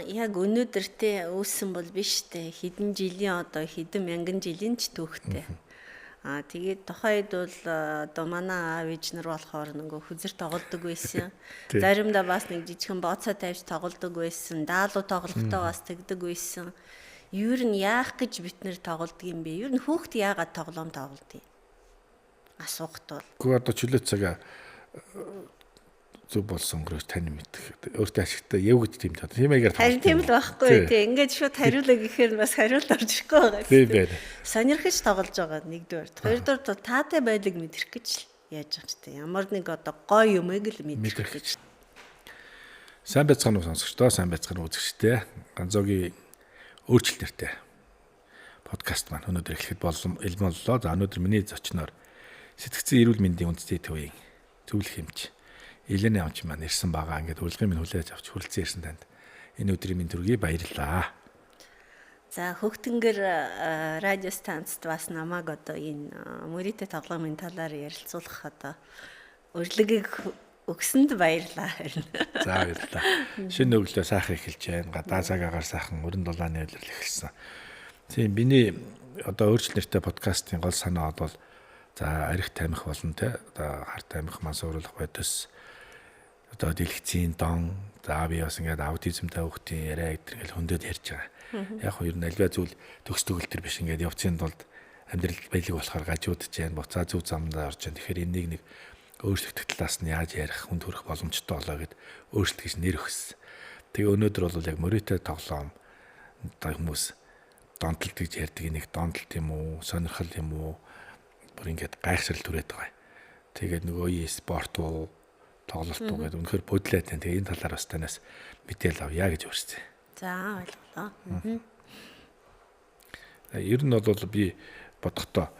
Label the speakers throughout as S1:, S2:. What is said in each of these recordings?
S1: яг өнөөдөртэй үүссэн бол биш дээ. Хэдэн жилийн хэдэн мянган жилийн ч түүхтэй. Тэгээд тухайд бол одоо манай аав ээж нар болохоор нөгөө хүзэр тоглодог байсан. Заримдаа бас нэг жижигхэн бооцоо тавьж тоглодог байсан. Даалуу тоглохтой бас тэгдэг байсан. Юу нь яах гэж бид нэр тоглодог юм бэ? Юу нь хүүхд яагаад тоглоом тоглодог юм? Асуухт бол.
S2: Гэхдээ одоо чөлөө цагаа зүг болсон өнгөрөөж тань мэдэх. Өөртөө ашигтай явгд тийм таа. Тиймээгээр
S1: харин тийм л байхгүй тий. Ингээд шууд хариулаа гэхээр бас хариулт орж ирэхгүй байгаа.
S2: Тийм байна.
S1: Сонирхож тоглож байгаа нэгдүгээр. Хоёрдугаар таатай байлыг мэдрэх гэж л яаж байгаа ч тий. Ямар нэг гоё юмыг л мэдрэх гэж.
S2: Сайн байцгаана уу сонсогчдоо, сайн байцгаана үзэгчдээ. Ганцоогийн өөрчлөлт нэртэй подкаст маань өнөөдөр эхлэхэд болсон боллоо. За өнөөдөр миний зочноор сэтгцэн эрүүл мэндийн үндэсний төвийн зөвлөх эмч Елене амч маань ирсэн байгаа. Ингээд урилгын минь хүлээж авч хүрэлцэн ирсэн танд энэ өдрийн минь төргий баярлалаа.
S1: За Хөхтөнгөр радио станцт бас намайг энэ мөрөдө тоглоомын талаар ярилцуулах урилгыг өгсөнд баярлалаа.
S2: За баярлалаа. Шинэ өглөө сайхан эхэлж байна. Гадаа цагаагаар сайхан өрн дулааны үйлрэл эхэлсэн. Тийм биний өөрчлөлт нэртэй подкастын гол санаа бол за арх тамхи болно те. Хар тамхи мансууруулах бодис дэлгэцийн дон за би бас ингээд аутизмтай хүүхдийн яриа гэдэр хөндөд ярьж байгаа. Яг хоёр нь альва зүйл төгс төгөлтөр биш ингээд явцын тулд амьдрал байлиг болохоор гажуудж जैन буцаа зөв замдаа орж जैन. Тэгэхээр энийг нэг өөрчлөлт талаас нь яаж ярих хүнд хүрэх боломжтой болоо гэд өөрчлөлт гэж нэр өгсөн. Тэгээ өнөөдөр бол яг мөрөдө тоглоом хүмүүс донтолт гэж ярьдаг нэг донтолт юм уу, сонирхол юм уу бүр ингээд гайхшрал түрээд байгаа. Тэгээд нөгөө спорт уу тоглолт уу гэдэг үнэхээр бодлоод байна. Тэгээ энэ талаар бас танаас мэдээлэл авъя гэж урьжээ.
S1: За ойлголоо.
S2: Ер нь бол би бодохдоо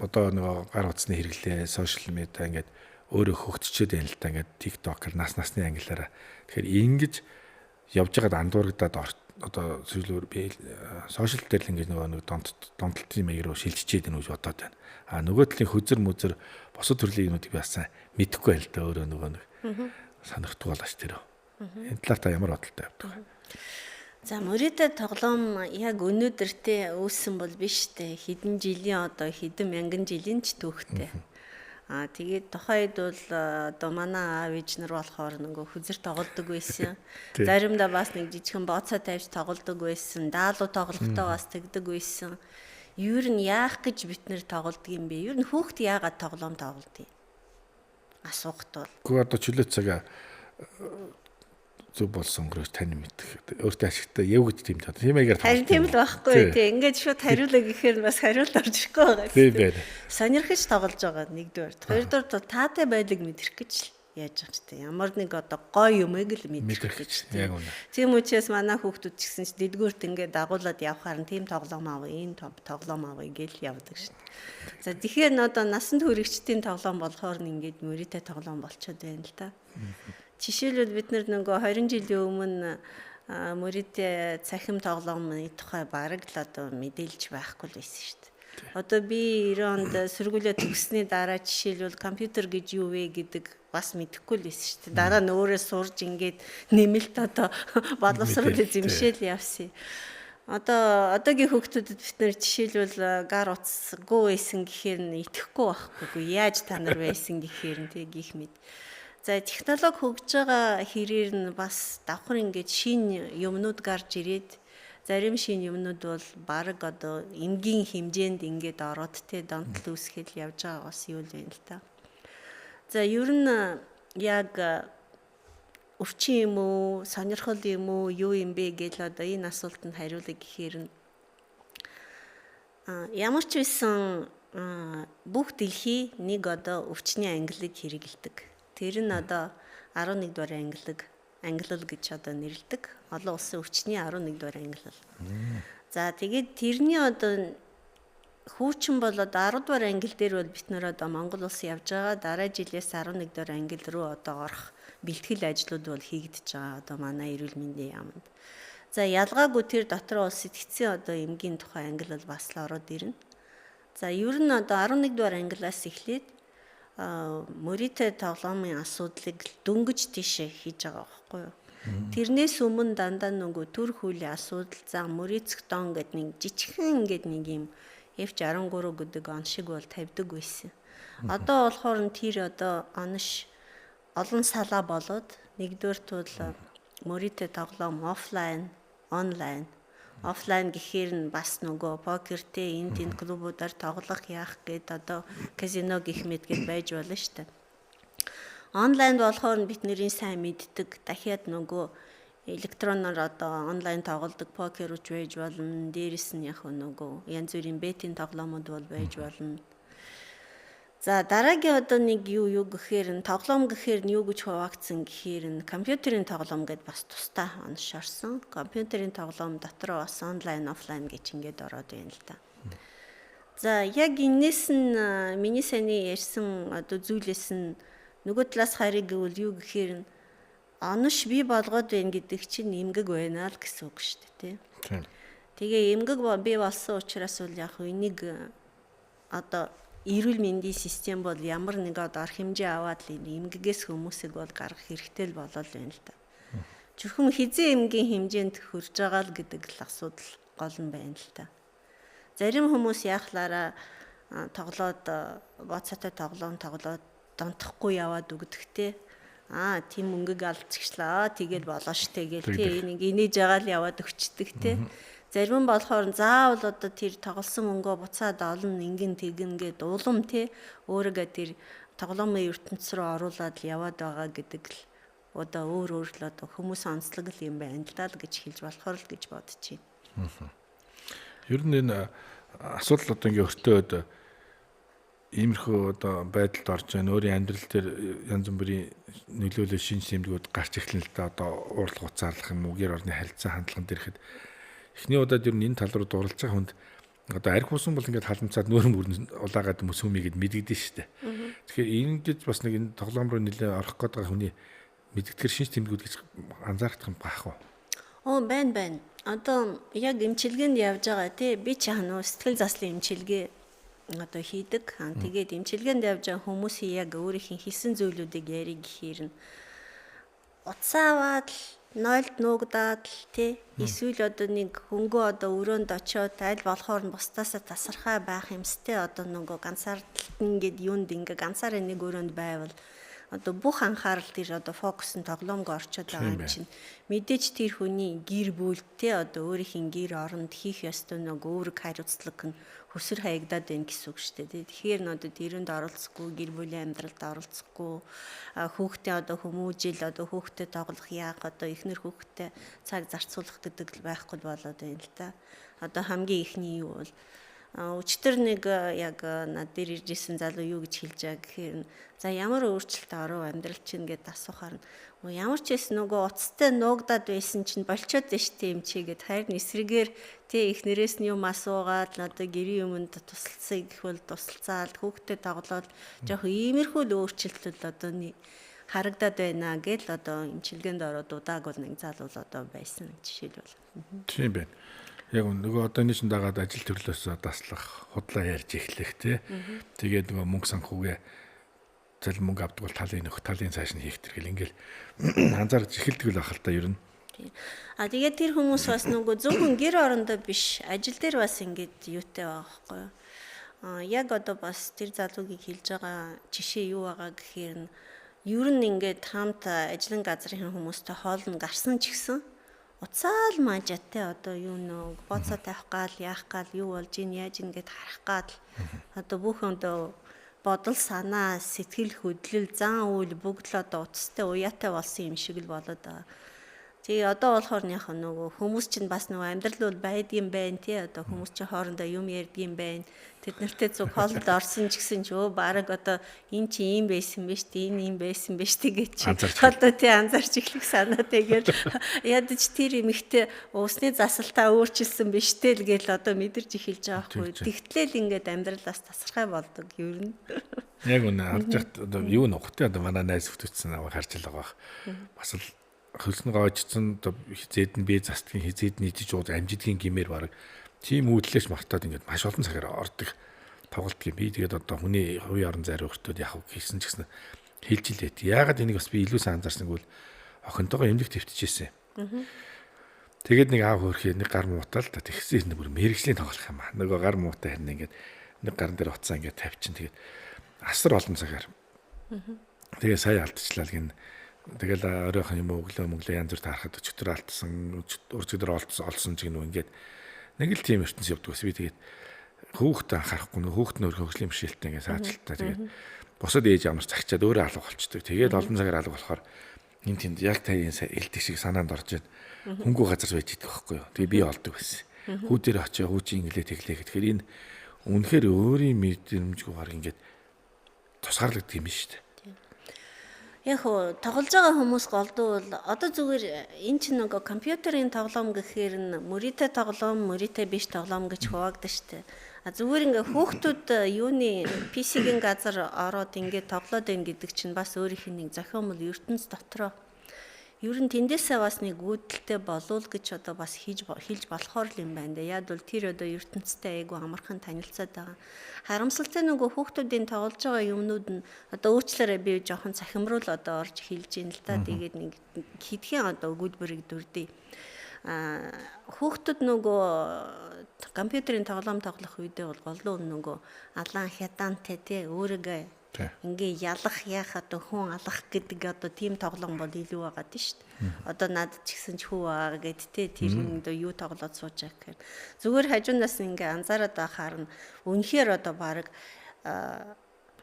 S2: одоо нөгөө гар утасны хэрэглээ, сошиал медиа ингээд өөрөө хөгжчихэд байна л да. Ингээд TikTok-аар насны ангиллаараа. Тэгэхээр ингэж явж байгаад андуурагдаад одоо зөвлөөр би сошиал дээр л ингээд нөгөө донтолтын маяг руу шилжчихэд байна гэж бодоод байна. Нөгөө талын хөзөр мүзөр босод төрлийн юмнуудыг бас мэдэхгүй байл та өөрөө нөгөө нэг сонирхдаг болооч тэр. Энэ талаар та ямар бодолтой явдаг вэ?
S1: За мөрөдө тоглоом яг өнөөдөртэй үүссэн бол биш дээ. Хэдэн жилийн хэдэн мянган жилийн ч түүхтэй. Тэгээд тухайд бол манай аав ээж нар болохоор нөгөө хүзэр тоглодог байсан. Заримдаа бас нэг жижигхэн бооцоо тавьж тоглодог байсан. Даалуу тоглохтой бас тэгдэг байсан. Юу нь яах гэж бид нэр тоглодог юм бэ? Юу нь хүүхд яагаад тоглоом тоглодог юм? Асуухт бол.
S2: Гэхдээ одоо чөлөө цагаа зүг болсон өнгөрөөж тань мэдэх. Өөртөө ашигтай явгд тийм таа. Тиймээгээр
S1: харин тийм л байхгүй тий. Ингээд шууд хариулаа гэхээр бас хариулт орж ирэхгүй байгаа.
S2: Тийм байна.
S1: Сонирхож тоглож байгаа нэгдүгээр. Хоёрдугаар таатай байлыг мэдрэх гэж л яаж байгаа ч тий. Ямар нэг гоё юмыг л мэдрэх гэж тий. Тийм учраас манай хүүхдүүд ч гэсэн дэлгүүрт ингээд дагуулад явхаар нь тийм тоглоом авъя, энэ тоглоом авъя гэж явдаг шин. За тэгэхээр насанд хүрэгчдийн тоглоом болохоор ингээд мөрөдө тоглоом болчиход байна л да. Жишээлбэл бид нөгөө 20 жилийн өмнө мөрөдө цахим тоглоомны тухай бараг л мэдээлж байхгүй л байсан шүү дээ. Одоо би 90 онд сургуулиа төгссөний дараа жишээлбэл компьютер гэж юу вэ гэдэг бас мэдэхгүй л байсан шүү дээ. Дараа нь өөрөө сурж ингээд нэмэлт боловсрол эзэмшээл явсан. Одоогийн хүүхдүүдэд бид нэр жишээлбэл гар утасгүй байсан гэхээр нь итгэхгүй байхгүй. Яаж та нар байсан гэхээр нь тэг их мэд. За технологи хөгжиж байгаа хэрээр нь бас давхар ингээд шинэ юмнууд гарч ирээд зарим шинэ юмнууд бол баг энгийн хэмжээнд ингээд ороод донтол үүсгэж явж байгаа бас юу л байна л та. За ер нь яг өвчин юм уу, сонирхол юм уу, юу юм бэ гэж энэ асуултанд хариулъя гэхээр нь ямар ч байсан бүх дэлхий нэг өвчний ангиллыг хэрэгэлдэг. Тэр нь 11 дугаар ангиллал гэж нэрлэдэг. Олон улсын өвчний 11 дугаар ангиллал. За тэгээд тэрний хүүчин бол 10 дугаар ангил дээр бол бид нэр Монгол улс явж байгаа. Дараа жилээс 11 дугаар ангил руу орох бэлтгэл ажлууд бол хийгдэж байгаа манай эрүүл мэндийн яамд. За ялгаагүй тэр дотор улс сэтгцийн эмгийн тухай ангиллал бас л ороод ирнэ. За ер нь 11 дугаар ангиллаас эхлээд мөрөдө тоглоомын асуудлыг дөнгөж тийшээ хийж байгаа байхгүй юу. Тэрнээс өмнө дандаа нөгөө төр хүйлийн асуудал зан мөрицгтон гэдэг нэг жижигхэн ингээд нэг юм F63 гэдэг он шиг бол тавьдаг байсан. Одоо болохоор тэр одоо онош олон салаа болоод нэгдүгээр тул мөрөтэй тоглоом офлайн, онлайн. Офлайн гэхээр нь бас нөгөө покертэй энд клубуудаар тоглох яах гээд одоо казино гэх мэт гээд байж болно шүү дээ. Онлайнд болохоор бидний сайн мэддэг дахиад нөгөө электроноор одоо онлайн тоглодог покер үуч байж болно. Дээрээс нь яг нөгөө янз бүрийн бетийн тоглоомууд бол байж болно. За дараагийн одоо нэг юу гэхээр нь тоглоом гэхээр нь юу гэж хуваагдсан гэхээр нь компьютерийн тоглоом гэдээ бас тусдаа онош орсон. Компьютерийн тоглоом дотор бас онлайн, офлайн гэж ингээд ороод байна л да. За яг энэс нь миний саяны ярьсан одоо зүйлээс нь нөгөө талаас харъя гэвэл юу гэхээр нь онош бий болгоод байна гэдэг чинь эмгэг байна л гэсэн үг шүү дээ, тийм. Тэгээ эмгэг бий болсон учраас бол яг энийг одоо эрүүл мэндийн систем бол ямар нэг одоо арга хэмжээ аваад л эмгэгээс хүмүүсийг бол гаргах хэрэгтэй л болоод байна л да. Зөвхөн хизээ эмгийн хэмжээнд хүрж байгаа л гэдэг л асуудал гол нь байна л да. Зарим хүмүүс яахлаараа тоглоод боцоотой тоглоом тоглоод донтохгүй яваад өгдөгтэй. Тийм мөнгөг алдчихлаа. Тэгэл болоо штэ гэл тий нэг инээж байгаа л яваад өгчдөг тий. Зарим болохоор заавал одоо тэр тоглосон мөнгөө буцаад олно ингэн тэгнэ гэд улам тий өөрөөгөө тэр тоглоомын ертөнц рүү оруулаад яваад байгаа гэдэг л одоо өөр л одоо хүмүүс онцлог юм байна л даа л гэж хэлж болохоор л гэж бодож байна.
S2: Ер нь энэ асуудал одоо ингээ өртөөд иймэрхүү одоо байдалд орж байгаа өөрийн амьдрал дээр янз бүрийн нөлөөлөл шинж тэмдгүүд гарч эхэлнэ л да одоо уурлах уцаарлах юм уу гэр орны харилцаа хандлаганд ирэхэд эхний удаад ер нь энэ тал руу дурлаж байгаа хүнд одоо арх усан бол ингээд халамцаад нүүрэн бүрэн улаагаад мөсөмийгэд мэдэгдэн шүү дээ. Тэгэхээр ингэж бас нэг энэ тоглоом руу нэлээ орох гээд байгаа хүний мэдгэдгэр шинж тэмдгүүд гэж анзаарах юм байх уу?
S1: Байна. Одоо яг эмчилгээнд явж байгаа тий би ч ханаа сэтгэл заслын эмчилгээ одоо хийдэг. Тэгээд эмчилгээнд явж байгаа хүмүүсийн яг өөрийнх нь хийсэн зүйлүүдийг ярих гэхээр нь уцааваад нойлд нуугдаад л тий эсвэл одоо нэг хөнгөө одоо өрөөнд очиод аль болохоор нь бусдаасаа тасархай байх юмстэй одоо нөгөө ганцаардалт ингээд юунд ингээ ганцаараа нэг өрөөнд байвал одоо бүх анхаарал тэр одоо фокус нь тоглоомд орчод байгаа юм чинь мэдээж тэр хүний гэр бүлтэй одоо өөрийнх нь гэр оронд хийх ёстой нөгөө үүрэг хариуцлага нь хөсөр хаягдаад байна гэсэн үг шүү дээ. Тэгэхээр н одоо тэрэнд оролцохгүй, гэр бүлийн амьдралд оролцохгүй, хүүхдээ одоо хүмүүжил одоо хүүхдээ тоглох яах одоо эхнэр хүүхдээ цаг зарцуулах гэдэг л байхгүй болоод байна л да. Одоо хамгийн ихний юу бол өчтөр нэг яг над дээр иржсэн залуу юу гэж хэлж байгаа гэхээр за ямар өөрчлөлт оров амьдрал чинь гэдээ асуухаар ямар ч байсан нөгөө уцтай нуугдаад байсан чинь болчоод байна штэ юм чигээд харин эсрэгээр тий ихнэрээс нь юм асуугаад одоо гэрийн юмд тусалцъя гэхвэл тусалцаад хүүхдэд тоглоод жоох иймэрхүү л өөрчлөлтүүд одоо харагдаад байна гэл одоо эмчилгээнд ороод удааг бол нэг залуу одоо байсан жишээлбэл.
S2: Тийм байна. Яг нөгөө одоо энэ чинь дагаад ажил төрлөөсөө таслах, худлаа ярьж эхлэх тий. Тэгээд нөгөө мөнгө санхүүгээ зал мөнгө авдаг бол талын цааш нь хийх тэрхэл ингээл анзаарч эхэлдэг л байх л та ер нь.
S1: Тэгээд тэр хүмүүс бас нөгөө зөвхөн гэр орондоо биш, ажил дээр бас ингээд юутай байгаа байхгүй юу? Яг одоо бас тэр залуугийн хэлж байгаа жишээ юу байгаа гэхээр нь ер нь ингээд хамт ажлын газрын хүмүүстэй хоолн гарсан ч гэсэн уцаал маажаатай одоо юу нөө боцоо тавих гал яах гал юу болж ийн яаж ингээд харах гал одоо бүх өндөө бодол санаа сэтгэл хөдлөл зан үйл бүгд л одоо уцтай уяатай болсон юм шиг л болоод байгаа. Тэгээ одоо болохоор яг нөгөө хүмүүс чинь бас нөгөө амьдрал бол байдгийм байх тий одоо хүмүүс чинь хоорондоо юм ярьдгийм байх. Тэд нартэй зүг хоолд орсон ч гэсэн ч баг одоо энэ чи ийм байсан биш тий энэ ийм байсан биш тий гэж одоо тий анзаарч эхлэх санаа тэгээд ядаж тэр эмэгтэй усны засалтаа өөрчилсөн биш тий л гээл одоо мэдэрч эхэлж байгаа хгүй. Тэгтлээл ингээд амьдралаас тасархай болдог ер нь.
S2: Яг үнэ харж яхад одоо юу нөхтэй одоо манай найз хөтөцсөн аваа харж л байгаа. Бас л хөлсөн гоожцсон хизээд нь бие застгийн хизээд нийтж ууд амжидгийн гимээр баг тийм үүдлээс мартаад ингээд маш олон цагаар ордог тоглолт юм би тэгээд одоо хүний хувийн орон зайр өртөөд яах вэ гэсэн ч гэсэн хэлж илээ. Яагаад энийг бас би илүү сайн анзаарсангүй охинтойгоо эмнэлэг твтчихсэн. Тэгээд нэг аав хөрхий нэг гар муутал та тэгсэн бүр мэрэгжлийн тоглох юм аа. Нөгөө гар муутай харин ингээд нэг гарн дээр уцаа ингээд тавьчин тэгээд асар олон цагаар. Тэгээ сая алдчихлаа гин. Тэгэл оройхон юм өглөө янз бүр таарахад өчтөр алдсан, өчтөр олсон ч гинүү ингээд нэг л тийм ертөнц явдаг ус би тэгээд хүүхдээ анхаарахгүй нөх хүүхд нь өөрөө хөгжлийн бэрхшээлтэй ингээд саажилтаа тэгээд бусад ээж амар цагчаад өөрөө алга болчдөг. Тэгээд олон цагаар алга болохоор энэ тэнд яг таяын элдэг шиг санаанд орж байна. Хөнгөө газар байж идэх байхгүй юу. Тэгээ би олдог байсан. Хүү дээр очиж хүүчийн инглээ тэглээ гэхээр энэ үнэхээр өөрийн мэдрэмжгүйгээр ингээд тусгаарлагддаг юм шүү дээ.
S1: Яг хөө тоглож байгаа хүмүүс голдвол одоо зүгээр эн чинь нөгөө компьютерийн тоглоом гэхээр нь мөрөтэй тоглоом, мөрөтэй биш тоглоом гэж хуваагдаж штэ. А зүгээр ингээ хүүхдүүд юуны PC-гийн газар ороод ингээ тоглоод байна гэдэг чинь бас өөрийнх нь нэг зохиомл ертөнц дотроо ер нь тэндээсээ бас нэг үүдэлтэй болов гэж одоо бас хэлж болохоор л юм байна. Яг бол тэр одоо ертөнцтэй айгу амархан танилцаад байгаа. Харамсалтай нөгөө хүүхдүүдийн тоглож байгаа юмнууд нь одоо уучлаарай би жоохон цахимруул одоо орж хэлж ийн л та. Тэгээд нэг хэдхэн одоо өгүүлбэрийг дүрдээ. Хүүхдүүд нөгөө компьютерийн тоглоом тоглох үедээ бол голлоо нөгөө алаан хятаантай тий өөрийгөө ингээ ялах яах одоо хүн алах гэдэг одоо тийм тоглоом бол илүү байгаа тийм шүү дээ. Одоо надад ч гэсэн ч хүү байгаа гэд те тэр нь одоо юу тоглоод сууж байгаа гэхээр зүгээр хажуунаас ингээ анзаараад байхаар нь үнэхээр одоо баг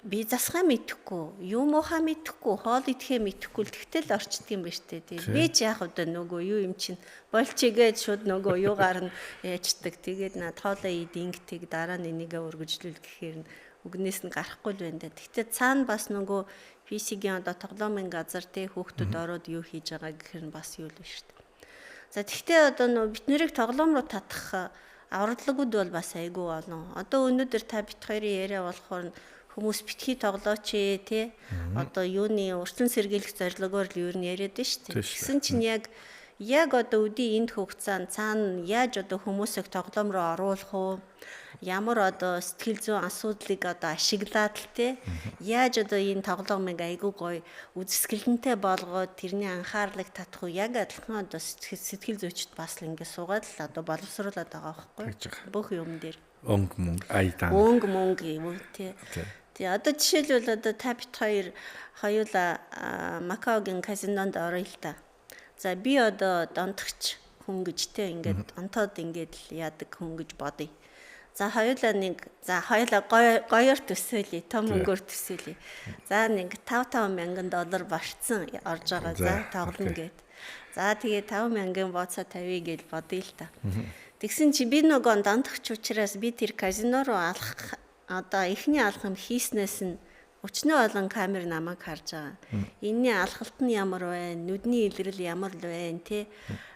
S1: би засхаа мэдэхгүй, юу муухай мэдэхгүй, хоол идэхээ мэдэхгүй л тэгтэл орчдөг юм ба штэ тий. Би ч яах вэ нөгөө юу юм чинь болчихгээд шууд нөгөө юугаар нь яачдаг. Тэгээд над хоолоо идингтэг дараа нь энийгээ өргөжлүүл гэхээр нь үгнээс нь гарахгүй л байна. Гэхдээ цаана бас нөгөө PC-гийн одоо тоглоомын газар тий хүүхдүүд ороод юу хийж байгаа гэхээр нь бас юу л биш шүү дээ. За тэгвэл одоо нөгөө бид нэрийг тоглоом руу татах авраглагууд бол бас айгүй олон. Одоо өнөөдөр та бит хоёрын яриа болохоор хүмүүс битгий тоглооч тий одоо юуны урьдчилан сэргийлэх зорилгоор л юу н яриад нь шүү дээ. Тэгсэн чинь яг одоо үдийн энд хугацаанд цаана яаж одоо хүмүүсийг тоглоом руу оруулах уу? Ямар одоо сэтгэл зүйн асуудлыг одоо ашиглаад л те яаж одоо энэ тоглоомыг айгүй гоё үзэсгэлэнтэй болгоод тэрний анхаарлыг татах уу яг адилхан одоо сэтгэл зүйчд бас л ингэ суугаад л одоо боловсруулад байгаа байхгүй бүх юм дээр
S2: өнгө мөнгө айдан
S1: өнгө мөнгө юм те тэгээ одоо жишээлбэл одоо та бит хоёулаа Макаогийн казинонд орё л та. За би одоо донтогч хүн гэж те ингээд онтоод ингээд л яадаг хүн гэж бодъё. За хоёулаа гоёор төсөөлье, том мөнгөөр төсөөлье. За нэг $5,000 барьцсан орж байгаа. За тоглоно гэд. За тэгээ 5,000 бооцоо тавья гэж бодъё л та. Тэгсэн чи би нөгөө донтогч учраас би тэр казино руу алах одоо эхний алхам хийснээс нь өчнөө олон камер намайг харж байгаа. Энийний алхалт нь ямар байна? Нүдний илрэл ямар л байна те?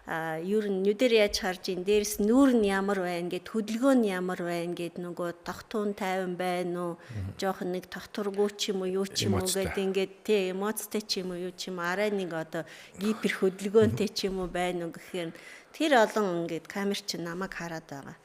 S1: Ер нь нүдээр яаж харж ин дээрс нүүр нь ямар байна гэд хөдөлгөөн нь ямар байна гэд нөгөө тогтуун тайван байна уу? Жохон нэг тогтургүй ч юм уу юу ч юм уу гэд ингээд те эмоцтой ч юм уу юу ч юм арай нэг одоо гипер хөдөлгөөнтэй ч юм уу байна уу гэхээр тэр олон ингээд камер чинь намайг хараад байгаа.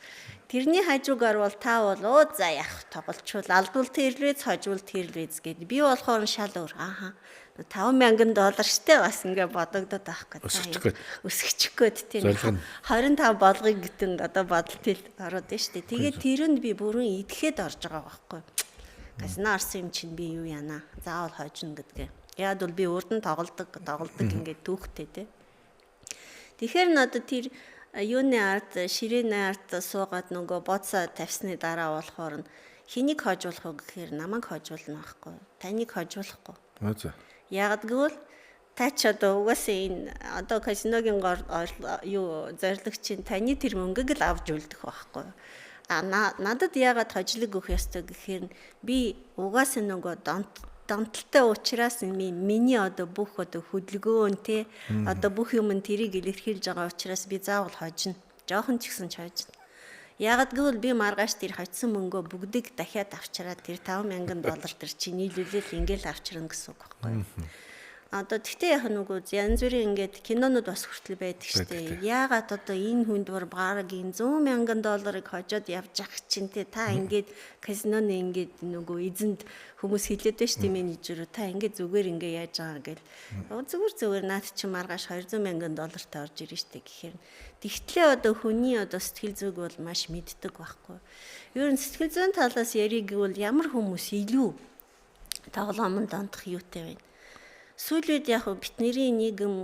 S1: Тэрний хажуугаар бол та бол за яах тоглолчвол алдвал тэрлвэз хожвол тэрлвэз гэд би болохоор шал өөр $5,000 штэ бас ингээ бодогдоод байхгүй. Өсгөчих гээд тийм 25 болгоё гэтэн одоо бодолтой ороод байна штэ. Тэгээд тэрэнд би бүрэн идэхэд орж байгаа байхгүй. Казино орсон юм чинь би юу яана. Заавал хожно гэдгээ. Яг бол би урд нь тоглодог ингээ түүхтэй тий. Тэгэхээр н одоо тэр юуны ард ширээний ард суугаад нөгөө боцоо тавьсны дараа болохоор хэнийг хожуулах вэ гэхээр намайг хожуулна байхгүй. Таныг хожуулахгүй. Яг гэвэл та ч одоо угаасаа энэ одоо казиногийн юу зорилгочийн таны тэр мөнгөг л авч үлдэх байхгүй. Надад яагаад хожлог өгөх ёстой гэхээр би угаасаа нөгөө донтолтой учраас миний одоо бүх одоо хөдөлгөөн те одоо бүх юм нь тэрийг илэрхийлж байгаа учраас би заавал хожно. Жохон ч гэсэн ч хожно. Яг гэвэл би маргааш тэр хожсон мөнгөө бүгдийг дахиад авчираад тэр $5,000 тэр чинь нийлүүлэл ингээл авчирна гэсэн үг байхгүй. Одоо тэгтээ яг нөгөө янз бүрийн ингээд кинонууд бас хүртэл байдаг штэ. Яагаад одоо энэ хүнд бараг энэ $100,000 хожоод явж ах чинь та ингээд казиноны ингээд нөгөө эзэнд хүмүүс хэлээд байж тийм менежер та ингээд зүгээр ингээд яаж байгаа гэл. Зүгээр наад чи маргааш $200,000 орж ирнэ штэ гэхээр. Тэгтлээ одоо хүний одоо сэтгэл зүйг бол маш мэддэг байхгүй. Ер нь сэтгэл зүйн талаас яриг гэвэл ямар хүмүүс илүү тоглоомонд ондох юутай вэ? Сүүлүүд яг бидний нийгэм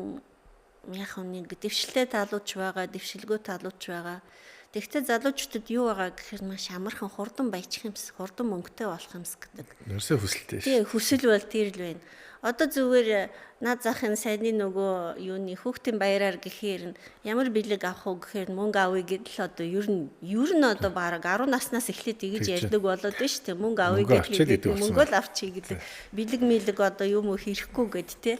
S1: яг нэг дэвшлээ талууч байгаа, дэвшилгүй талууч байгаа. Тэгвэл залуучуудад юу байгаа гэхээр маш амархан хурдан баячих юмс, хурдан мөнгөтэй болох юмс гэдэг.
S2: Ерөөсөө хүсэлтэй шүү.
S1: Тий, хүсэл бол тэр л байна. Одоо зүгээр наад захын сайдны нөгөө юуны хүүхдийн баяраар гэхээр ямар бэлэг авах уу гэхээр мөнгө авъя гэдэл одоо ер нь одоо бараг 10 наснаас эхлээд тэгж ярьдаг болоод байна шүү дээ. Мөнгө авъя гэдэг мөнгө л авчий гэдэг. Бэлэг одоо юм уу хийхгүй гэд тий.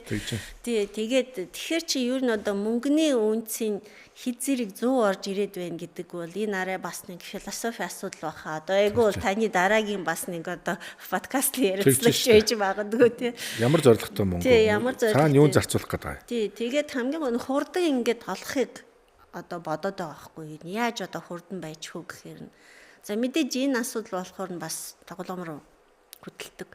S1: Тий, тэгээд тэгэхээр чи ер нь одоо мөнгөний үнцийн хэд зэрэг 100 орж ирээд байна гэдэг бол энэ арай бас нэг философи асуудал баха. Одоо айгүй бол таны дараагийн бас нэг одоо подкаст ярилцлага шийдэж магадгүй тий.
S2: Ямар зорилготой мөнгө?
S1: Тий, ямар зорилготой.
S2: Цаана юу зарцуулах гэдэг.
S1: Тий, тэгээд хамгийн хурдан ингээд олохыг одоо бодоод байгаа байхгүй. Яаж одоо хурдан байж хөө гэхээр нь. За мэдээж энэ асуудал болохоор нь бас тоглоом руу хөдөлдөг.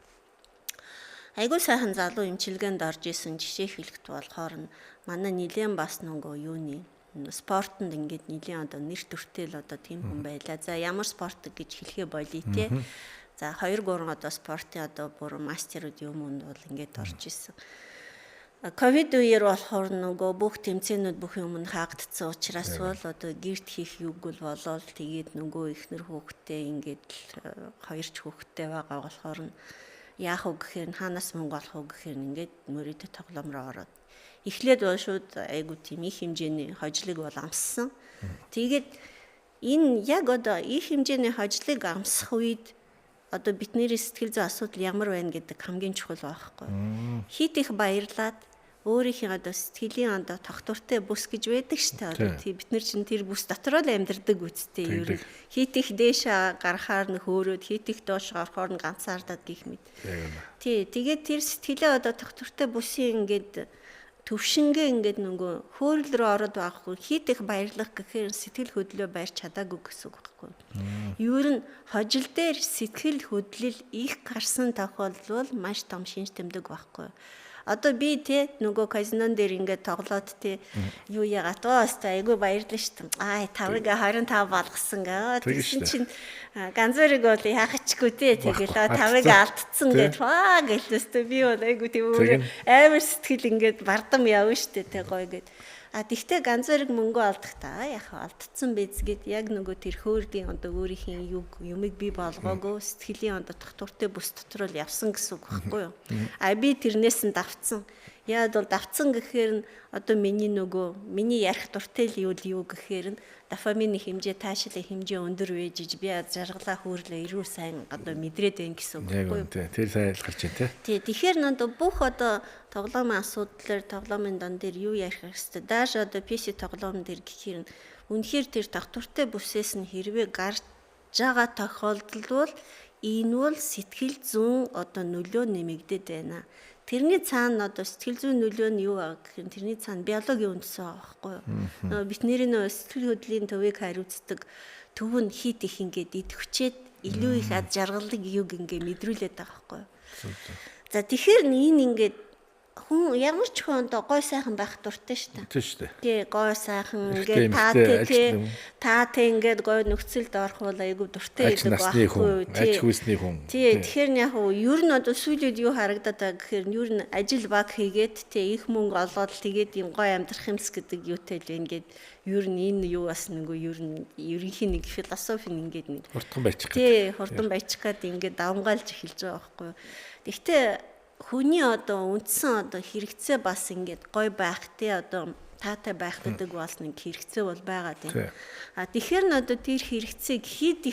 S1: Айгүй сайхан залуу эмчилгээнд орж исэн жишээ хэлэхэд болохоор нь манай нилээн бас нөгөө юуны спортод ингээд нэлийн одоо нэр төртөл одоо тийм хүн байла. За ямар спорт гэж хэлхээ болий те. За 2-3 одоо спортын одоо бүр мастеруд юм бол ингээд орж исэн. Ковид үеэр болохоор нөгөө бүх тэмцээнүүд бүх юм нь хаагдцсан учраас бол одоо гэрт хийх юг бол болол тэгээд нөгөө ихнэр хүүхдтэй ингээд хоёр ч хүүхдтэй байгаа болохоор яах вэ гэхээр хаанаас мөнгө олох вэ гэхээр ингээд мөрөдө тоглоом руу ороод эхлээд бол шууд айгу тийм их хэмжээний хожлыг бол амссан. Тэгээд энэ яг одоо их хэмжээний хожлыг амсах үед одоо бидний сэтгэл зүйн асуудал ямар байна гэдэг хамгийн чухал байхгүй. Хит их баярлаад өөрийнхөө одоо сэтгэлийн одоо тогтвортой бүс гэж байдаг шүү дээ. Одоо тий бид нар чинь тэр бүс дотроо л амьдардаг үсттэй ер нь. Хит их дээш гарахаар нь хөөрөөд хит их доош гарахаар нь ганцаардаад гих мэд. Тий тэгээд тэр сэтгэлээ одоо тогтвортой бүсийн ингээд төвшингээ ингээд нөгөө хөөрөл рүү ороод байхгүй хит их баярлах гэхээр сэтгэл хөдлөө барьж чадаагүй гэсэн үг байхгүй. Ер нь хожил дээр сэтгэл хөдлөл их гарсан тохиолдол маш том шинж тэмдэг байхгүй. Одоо би те нөгөө казинон дээр ингээд тоглоод те юу яагаад тоостой айгүй баярлаа шүү дээ. Аа 5-ыг 25 болгосон гээ. Тэгсэн чинь ганцаарыг бол яахачгүй те тэгэл 5-ыг алдцсан гэж фаа гэлээстэй би бол айгүй тийм амар сэтгэл ингээд бардам явна шүү дээ те гоё гэд. Тэгтээ ганцаарыг мөнгө олдохдаа яг алдцсан биз гэд яг нөгөө тэр хөөргийн одоо өөрийнхөө юмыг би болгоогүй сэтгэлийн одоо тогтвортой бүс дотор л явсан гэсэн үг байхгүй юу. Би тэрнээс нь давцсан. Яад бол давцсан гэхээр нь одоо миний ярих дуртай л юу гэхээр нь дофамины хэмжээ таашаалын хэмжээ өндөр вэжж би жаргалаа хөөрлөө ирүү сайн одоо мэдрээд байна гэсэн үг байхгүй юу.
S2: Тэр сайн ялгарч байна
S1: тий. Тэгэхээр одоо бүх одоо тоглоомын асуудлаар тоглоомын дан дээр юу ярих хэвчээ. Дааш одоо PC тоглоом дээр гэхээр үнэхээр тэр тогтвортой бүсээс нь хэрвээ гарч байгаа тохиолдол бол энэ бол сэтгэл зүйн одоо нөлөө нэмэгдээд байна. Тэрний цаана одоо сэтгэл зүйн нөлөө нь юу вэ гэхээр тэрний цаана биологийн үндэс байгаа байхгүй юу. Нөгөө бидний нөө сэтгэл хөдлөлийн төвийг хариуцдаг төв нь хит их ингээд идэвчээд илүү их ад жаргалыг юг ингээд мэдрүүлээд байгаа байхгүй юу. За тэгэхээр энэ ингээд хүн ямар ч хүн одоо гой сайхан байх дуртай шүү дээ.
S2: Тийм шүү дээ.
S1: Тий, гой сайхан ингээд таатай ингээд гой нөхцөлд орох бол айгүй дуртай байдаг байхгүй юу.
S2: Аж хүйсний хүн.
S1: Тий, тэгэхээр яг ер нь одоо сүүлүүд юу харагдаад байгаа гэхээр ер нь ажил баг хийгээд тий их мөнгө олоод тэгээд юм гой амьдрах юмс гэдэг юутай л ингээд ер нь энэ юу бас нэг ер нь ерөнхийн нэг философи ингээд нэг
S2: хурдан байчих.
S1: Тий, хурдан байчих гээд ингээд давмгаалж эхэлж байгаа байхгүй юу. Гэхдээ хүний одоо үндсэн одоо хэрэгцээ бас ингээд гой байх те одоо таатай байх гэдэг бас нэг хэрэгцээ бол байгаа тийм. Тэгэхээр нь одоо тэр хэрэгцээг хэд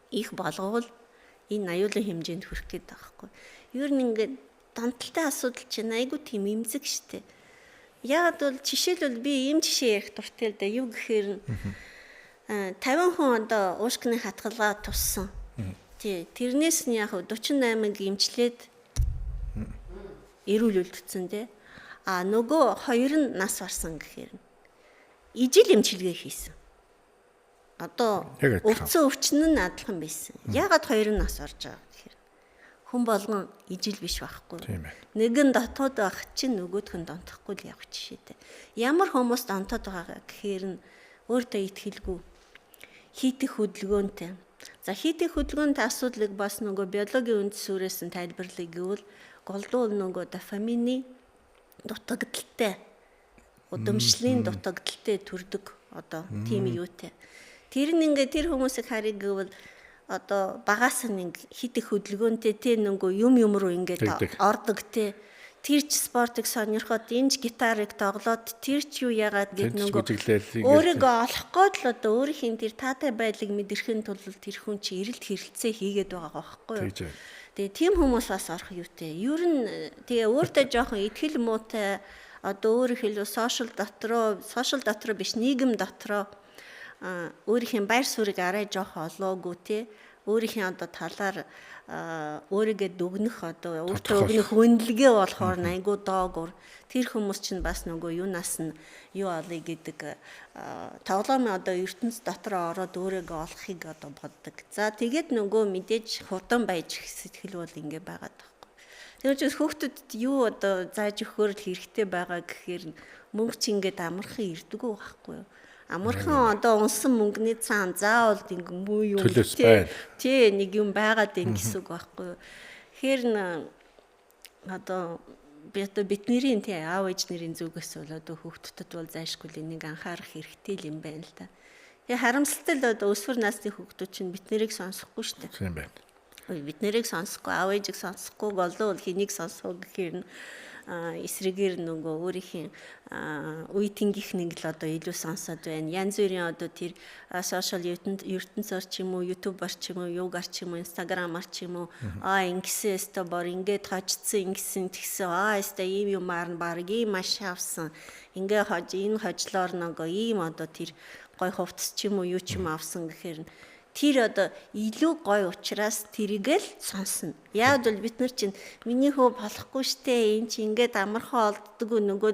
S1: их болговол энэ аюулын хэмжээнд хүрэх гээд байгаа байхгүй. Ер нь ингээд донтолтой асуудал чинь айгүй тийм эмзэг штэ. Яг бол жишээлбэл би ийм жишээ ярих дуртай л да. Юу гэхээр 50 хүн одоо уушгины хатгалгаа туссан. Тий, тэрнээс нь яг 48-ыг эмчлээд эрүүл үлдсэн тий. Нөгөө хоёр нь нас барсан гэхээр ижил эмчилгээ хийсэн. Одоо өвцөн өвчин нь адилхан байсан. Яагаад хоёр нь нас барж байгаа гэхээр хүн болгон ижил биш байхгүй. Нэг нь дотоод байх чинь нөгөөх нь донтохгүй л явах жишээтэй. Ямар хүмүүс донтоод байгаа гэхээр нь өөртөө итгэлгүй хийх хөдөлгөөнтэй. За хийх хөдөлгөөнтэй асуудлыг бас нөгөө биологийн үндэс сүрээс нь тайлбарлая гэвэл голдуул нөгөө дофамины дутагдaltaй удамшлын дутагдaltaй төрдөг одоо тийм юутэй. Тэр нь ингээд тэр хүмүүсийг харъя гэвэл одоо багаас нь хийх хөдөлгөөнтэй те нөгөө юм руу ингээд ордог те. Тэр ч спортыг сонирхоод энэ ч гитарыг тоглоод тэр ч юу яагаад гэд нөгөө өөрийгөө олох гээд л одоо өөрийнхөө тэр таатай байдлыг мэдэрхэн тулд тэр хүн чи эрэлт хэрэлцээ хийгээд байгаа байхгүй юу. Тэгээ тийм хүмүүс бас орох юутэй. Ер нь тэгээ өөртөө жоохон итгэл муутай одоо өөрөөр хэлбэл сошиал дотроо биш нийгэм дотроо өөрийнхөө байр суурийг арай жоохон олоогүй те. Өөрийнхөө одоо талаар өөрийгөө дүгнэх одоо өөртөө өгнөх үнэлгээ болохоор айгуу доогуур тэр хүмүүс чинь бас нөгөө юунаас нь юу олъё гэдэг тоглоомын одоо ертөнц дотор ороод өөрийгөө олохыг одоо боддог. За тэгээд нөгөө мэдээж хурдан байж сэтгэл бол ингэ байгаад байхгүй. Тэгэхээр хүүхдэд юу одоо зааж өгөхөр л хэрэгтэй байгаа гэхээр мөнгө чи ингээд амархан ирдэггүй байхгүй юу? Амархан одоо унсан мөнгөний цаан заавал ингэ муу юм тий нэг юм байгаад ийн гэсэн үг байхгүй юу. Тэгэхээр одоо бидний тий аав ээж нарын зүгээс бол одоо хүүхдэд бол зайлшгүй энийг анхаарах хэрэгтэй юм байна л да. Тэгээ харамсалтай л одоо өсвөр насны хүүхдүүд чинь бид нарыг сонсохгүй шүү дээ. Тийм байна. Бид нарыг сонсохгүй аав ээжийг сонсохгүй болов хэнийг сонсох гэхээр эсрэгээр нөгөө өөрийнхөө үеийнхнийх нэг л одоо илүү сонсоод байна. Янз бүрийн одоо тэр сошиал ертөнцөөр ч юм уу, YouTube-аар ч юм уу, юугаар ч юм уу, Instagram-аар ч юм уу, ингэсэн өстө бор ингээд хожцсон, ингэсэн тэгсэн, өстө ийм юмар нь баг ийм маш авсан. Ингээ энэ хожлоор нөгөө ийм одоо тэр гой хувцс ч юм уу, юу ч юм авсан гэхээр тэр одоо илүү гой учраас тэрийгэл сонсно. Яг бол бид нар чинь миний хөө болохгүй штэ энэ чи ингээд амархан олддог нөгөө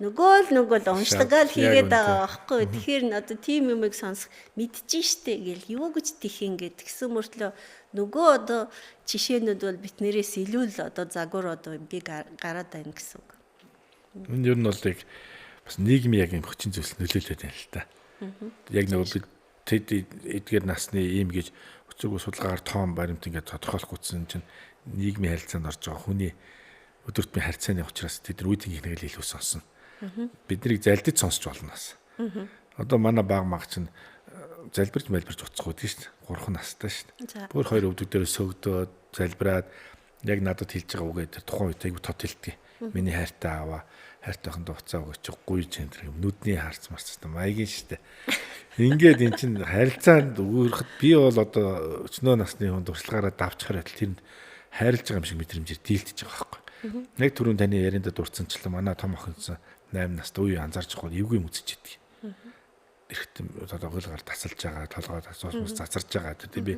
S1: л уншлагаал хийгээд байгаа байхгүй. Тэгэхээр одоо тийм юмыг сонсох мэдчихэж штэ гэл юу гэж тхийн гэд тэгсэн мөртлөө нөгөө одоо жишээнүүд бол биднээс илүү л одоо загвар одоо би гараад байна гэсэн үг.
S2: Энэ ер нь бол яг бас нийгмийн яг юм хүчин зүйлс нөлөөлөд байна л та. Яг нөгөө тэд эдгээр насны ийм гэж өцөг судалгаагаар тоон баримт ингээд тодорхойлохгүйсэн чинь нийгмийн харилцаанд орж байгаа хүний өдөр тутмын харьцааны учраас тэд үеийнх нэг л илүү сонсно. Биднийг залдиж сонсч болно бас. Одоо манай баг маг чинь залбирч уцах үүдээ шүү дээ. 3 настай шүү дээ. Бүр 2 өвдөг дээр сөгдөөд залбираад яг надад хэлж байгаа үгээ тэр тухайн үед айгу тот хэлдэг. Миний хайртай аваа хайртайхан дуцаа өгч гуйж энэ нүдний харц марцсан маягийн штэ. Ингээд эн чин харилцаанд өөрөхд би бол одоо өчнөө насны хүн туршлагаараа давчхаар тэрэнд хайрлаж байгаа юм шиг мэдрэмжээр дийлдэж байгаа байхгүй. Нэг түрүүн таны ярианда дурдсанчлаа манай том охинсон 8 настай үе анзаарч байгаа эвгүй юм үзэж идэг. Эрэхтэн одоо гөлгаар тасалж байгаа, толгойд асуус цацарж байгаа тийм би.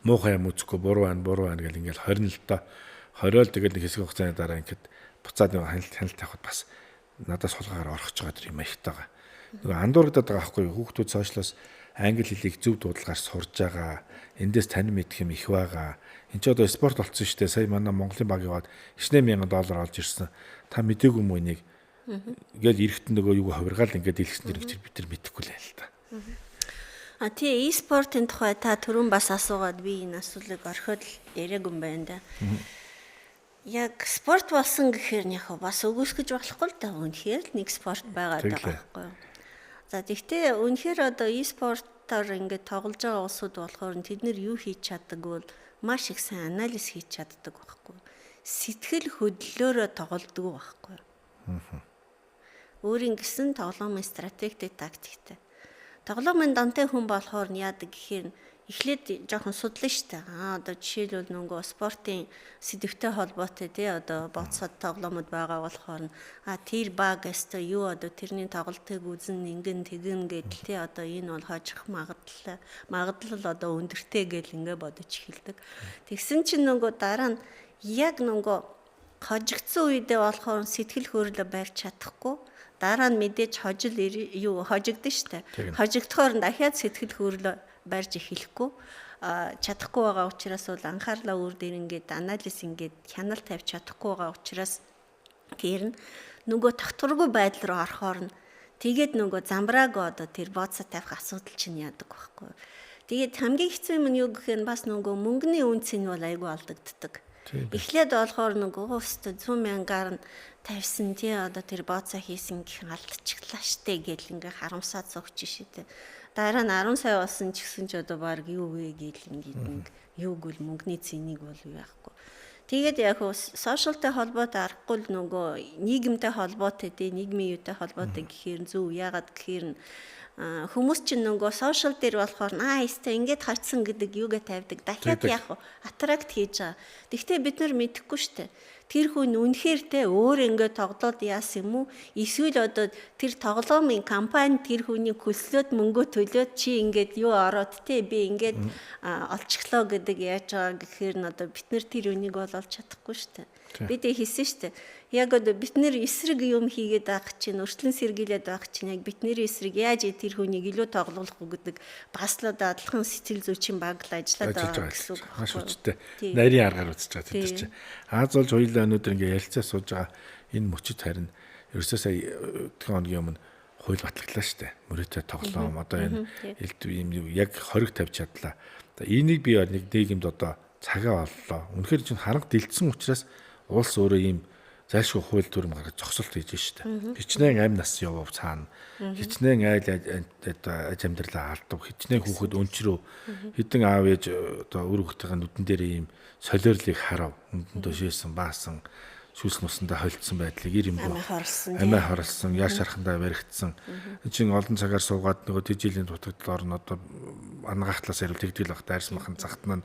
S2: Муухай юм үзэхгүй буруу байна гэл ингээл 20 л доо 20 л тэгэл нэг хэсэг хугацааны дараа ингээд буцаад нэг хяналт тавихад бас надаас сулгаагаар орхож байгаа тэр юм ихтэйгаа. Нөгөө андуурагдаад байгаа байхгүй хүүхдүүд сошиалоос англи хэлийг зөв дуудлагаар сурж байгаа. Эндээс тань мэдэх юм их байгаа. Энд ч одоо спорт болцсон шүү дээ. Сая манай Монголын баг яваад $9,000 олж ирсэн. Та мдээгүй юм уу энийг? Гээд эрэхтэн нөгөө юу хувиргаал ингээд илгэсэн дэр бид нар мэдэхгүй л байл та.
S1: Тий e-спортын тухай та түрүүн бас асуугаад би энэ асуулыг орхиод яриаг юм байна да. Яг спорт болсон гэхээр яг бас өгөөсгөж болохгүй л да. Үнэхээр л нэг спорт байгаад байгаа байхгүй юу? За тэгтээ үнэхээр одоо e-спортоор ингээд тоглож байгаа улсууд болохоор тэд нэр юу хийж чаддаг бол маш их сайн анализ хийж чаддаг байхгүй. Сэтгэл хөдлөлөөрөө тоглодог байхгүй. Өөрийн гэсэн тоглоомын стратеги тактиктэй. Тоглоомын дантай хүн болохоор яадаг гэхээр эхлээд жоохон судлаа штэ. Одоо жишээлбэл нөгөө спортын сэдвтэй холбоотой тий одоо боцоод тоглоомод байгаа болохоор тэр баг өстой юу одоо тэрний тоглолтыг үзэн ингэн тэгэн гэдэл тий одоо энэ бол хожих магадлал одоо өндөртэй гэл ингээ бодож эхэлдэг. Тэгсэн чинь нөгөө дараа нь яг нөгөө хожигдсон үедээ болохоор сэтгэл хөдлөлөө барьж чадахгүй. Дараа нь мэдээж хожигдсон штэ. Хожигдохоор дахиад сэтгэл хөдлөлөө барьж эхлэхгүй чадахгүй байгаа учраас бол анхаарлаа өөр дээр ингээд анализ ингээд хяналт тавьж чадахгүй байгаа учраас тэр нөгөө тогтворгүй байдал руу орохоор нь тэгээд нөгөө замбрааг одоо тэр бооцоо тавих асуудал чинь яадаг байхгүй. Тэгээд хамгийн хэцүү юм нь юу гэхээр бас нөгөө мөнгөний үнц нь бол айгүй алдагддаг. Эхлээд болохоор нөгөө өстө 100 мянгаар нь тавьсан тий одоо тэр бооцоо хийсэн гэх алдчихлаа штэ гэл ингээ харамсаад зогч шээ. Дараа нь 10 сая болсон ч гэсэн ч одоо баг юу вэ гэл ингээд юуг бол мөнгөний цэнийг бол юу яахгүй. Тэгээд яг сошиалтай холбоотой аргагүй л нөгөө нийгэмтэй холбоотой тий нийгмийн юутай холбоотой гэхээр зөв яагаад гэхээр хүмүүс чинь нөгөө сошиал дээр болохоор ястай ингээд харцсан гэдэг юугээ тавьдаг дахиад яг аттракт хийж байгаа. Тэгвэл бид нар мэдэхгүй штэ. Тэр хүн үнэхээр те өөр ингээд тоглоод яасан юм уу? Эсвэл одоо тэр тоглоомын компани тэр хүний хөслөөд мөнгө төлөөд чи ингээд юу ороод те би ингээд олчихлоо гэдэг яаж байгаа гэхээр нь одоо бид нар тэр үнийг бол олж чадахгүй штэ. Бид хэлсэн штэ. Яг одоо бид нэр эсрэг юм хийгээд байх чинь өрчлөн сэргийлээд байх чинь яг бидний эсрэг яаж тэр хүнийг илүү тоглох уу гэдэг бас л одоо адилхан сэтгэл зүй чинь баглаа ажиллаад байгаа гэсэн үг.
S2: Маш хүчтэй. Нарийн аргаар үзэж байгаа тэр чинь. Аз болж хоёулаа өнөөдөр ингээ ярилцаа сууж байгаа энэ мөчид харин ерөөсөө сая өдгөө хоногийн өмнө хууль батлаглаа штэ. Мөрөөдөө тоглоом одоо энэ юм яг хориг тавьж чадлаа. Энийг би нэг нийгэмд одоо цагаа оллоо. Үнэхээр чинь харанх дэлдсэн учраас улс өөрөө ийм зайлшгүй хууль дүрм гаргаж зогсолт хийж штэ. Хичнээн амь нас явав цаана. Хичнээн айл аж амьдралаа алдав. Хичнээн хүүхэд өнчрөө хэдэн аав ээж одоо өр хүүхдийн нүдэн дээр ийм солиорлыг харав. Нүдэндөө шээсэн баасан шүүс нусандаа холдсон байдлыг амиа хорлсон, яар шархандаа баригдсан. Чин олон цагаар суугаад нөгөө тэжээлийн дутагдал орно одоо ангахтлаас ирвэл тэгдэл бах дайрс махан загтна.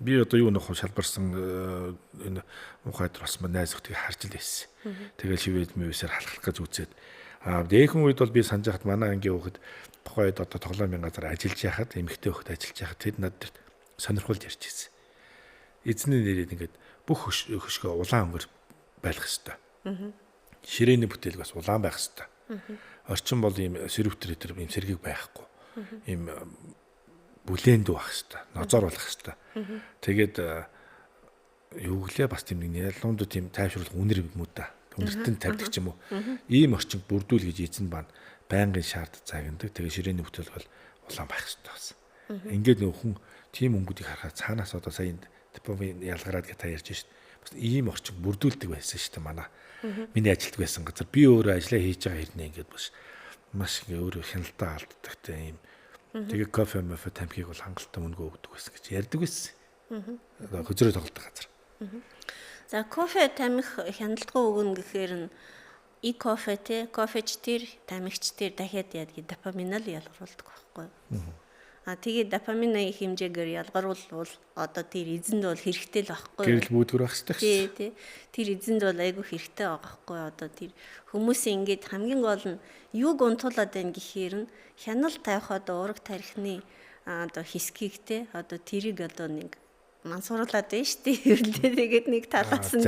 S2: Би одоо юу нөх шалбарсан энэ мухайд бас найз өхтгийг харж л байсан. Тэгэл шивэд мөвсээр халахлах гэж үзээд. Дээхэн үед бол би санаж хахад манай ангийн хүүхэд тухайд одоо тоглоомын газар ажиллаж яхад эмэгтэй хүүхэд ажиллаж яхад тэд надад сонирхолж ярьж ирсэн. Эзний нэрээд ингээд бүх хөшгөө улаан өнгөр байлгах хэвээр. Ширээний бүтээлг бас улаан байх хэвээр. Орчин бол ийм сэрвтэр дээр ийм сэргийг байхгүй. Ийм бүлээнд байх хэвээр. Нозоор болох хэвээр. Тэгээд юу гэлээ бас тийм нэг ялгуунд тийм тайвшруулах үнэр юм уу да. Үнэртэн тавьдаг ч юм уу. Ийм орчинд бүрдүүл гэж эзэн баан байнгын шаард загнадаг. Тэгээд ширээний бүтээлг бол улаан байх хэвээр байсан. Ингээд нөх хүн тийм өнгүүдийг харахад цаанаас одоо сая дипломын ялгараад гэж та ярьж шít. Бас ийм орчин бүрдүүлдэг байсан шүү дээ манай. Миний ажилтг байсан газар би өөрөө ажиллаа хийж байгаа хэрнээ ингээд маш өөрөө хяналтаа алддаг те ийм. Тэгээ кофе тамхиг бол хангалттай мөнгө өгдөг байсан гэж ярьдаг байсан. Хөзрөө тоглолттой газар.
S1: За кофе тамхи хяналтгүй өгнө гэхээр нь кофе те кофеч тэр тамхич тэр дахиад яадаг допаминал ялгаруулдаг байхгүй юу? Тэгээд допамины хэмжээгээр ялгаруулвал одоо тэр эзэнд бол хэрэгтэй л байхгүй юу?
S2: Гэрэл бүүдгөр байх хэрэгтэй.
S1: Тий. Тэр эзэнд бол айгүй хэрэгтэй байгаа байхгүй юу? Одоо тэр хүмүүсийн ингээд хамгийн гол нь юуг унтуулад байна гэхээр нь хяналт тавих одоо ураг тархины одоо хэсгийг те одоо тэрийг одоо нэг мансууруулад байна шүү дээ. Хэвлээ тэгээд нэг талаас нь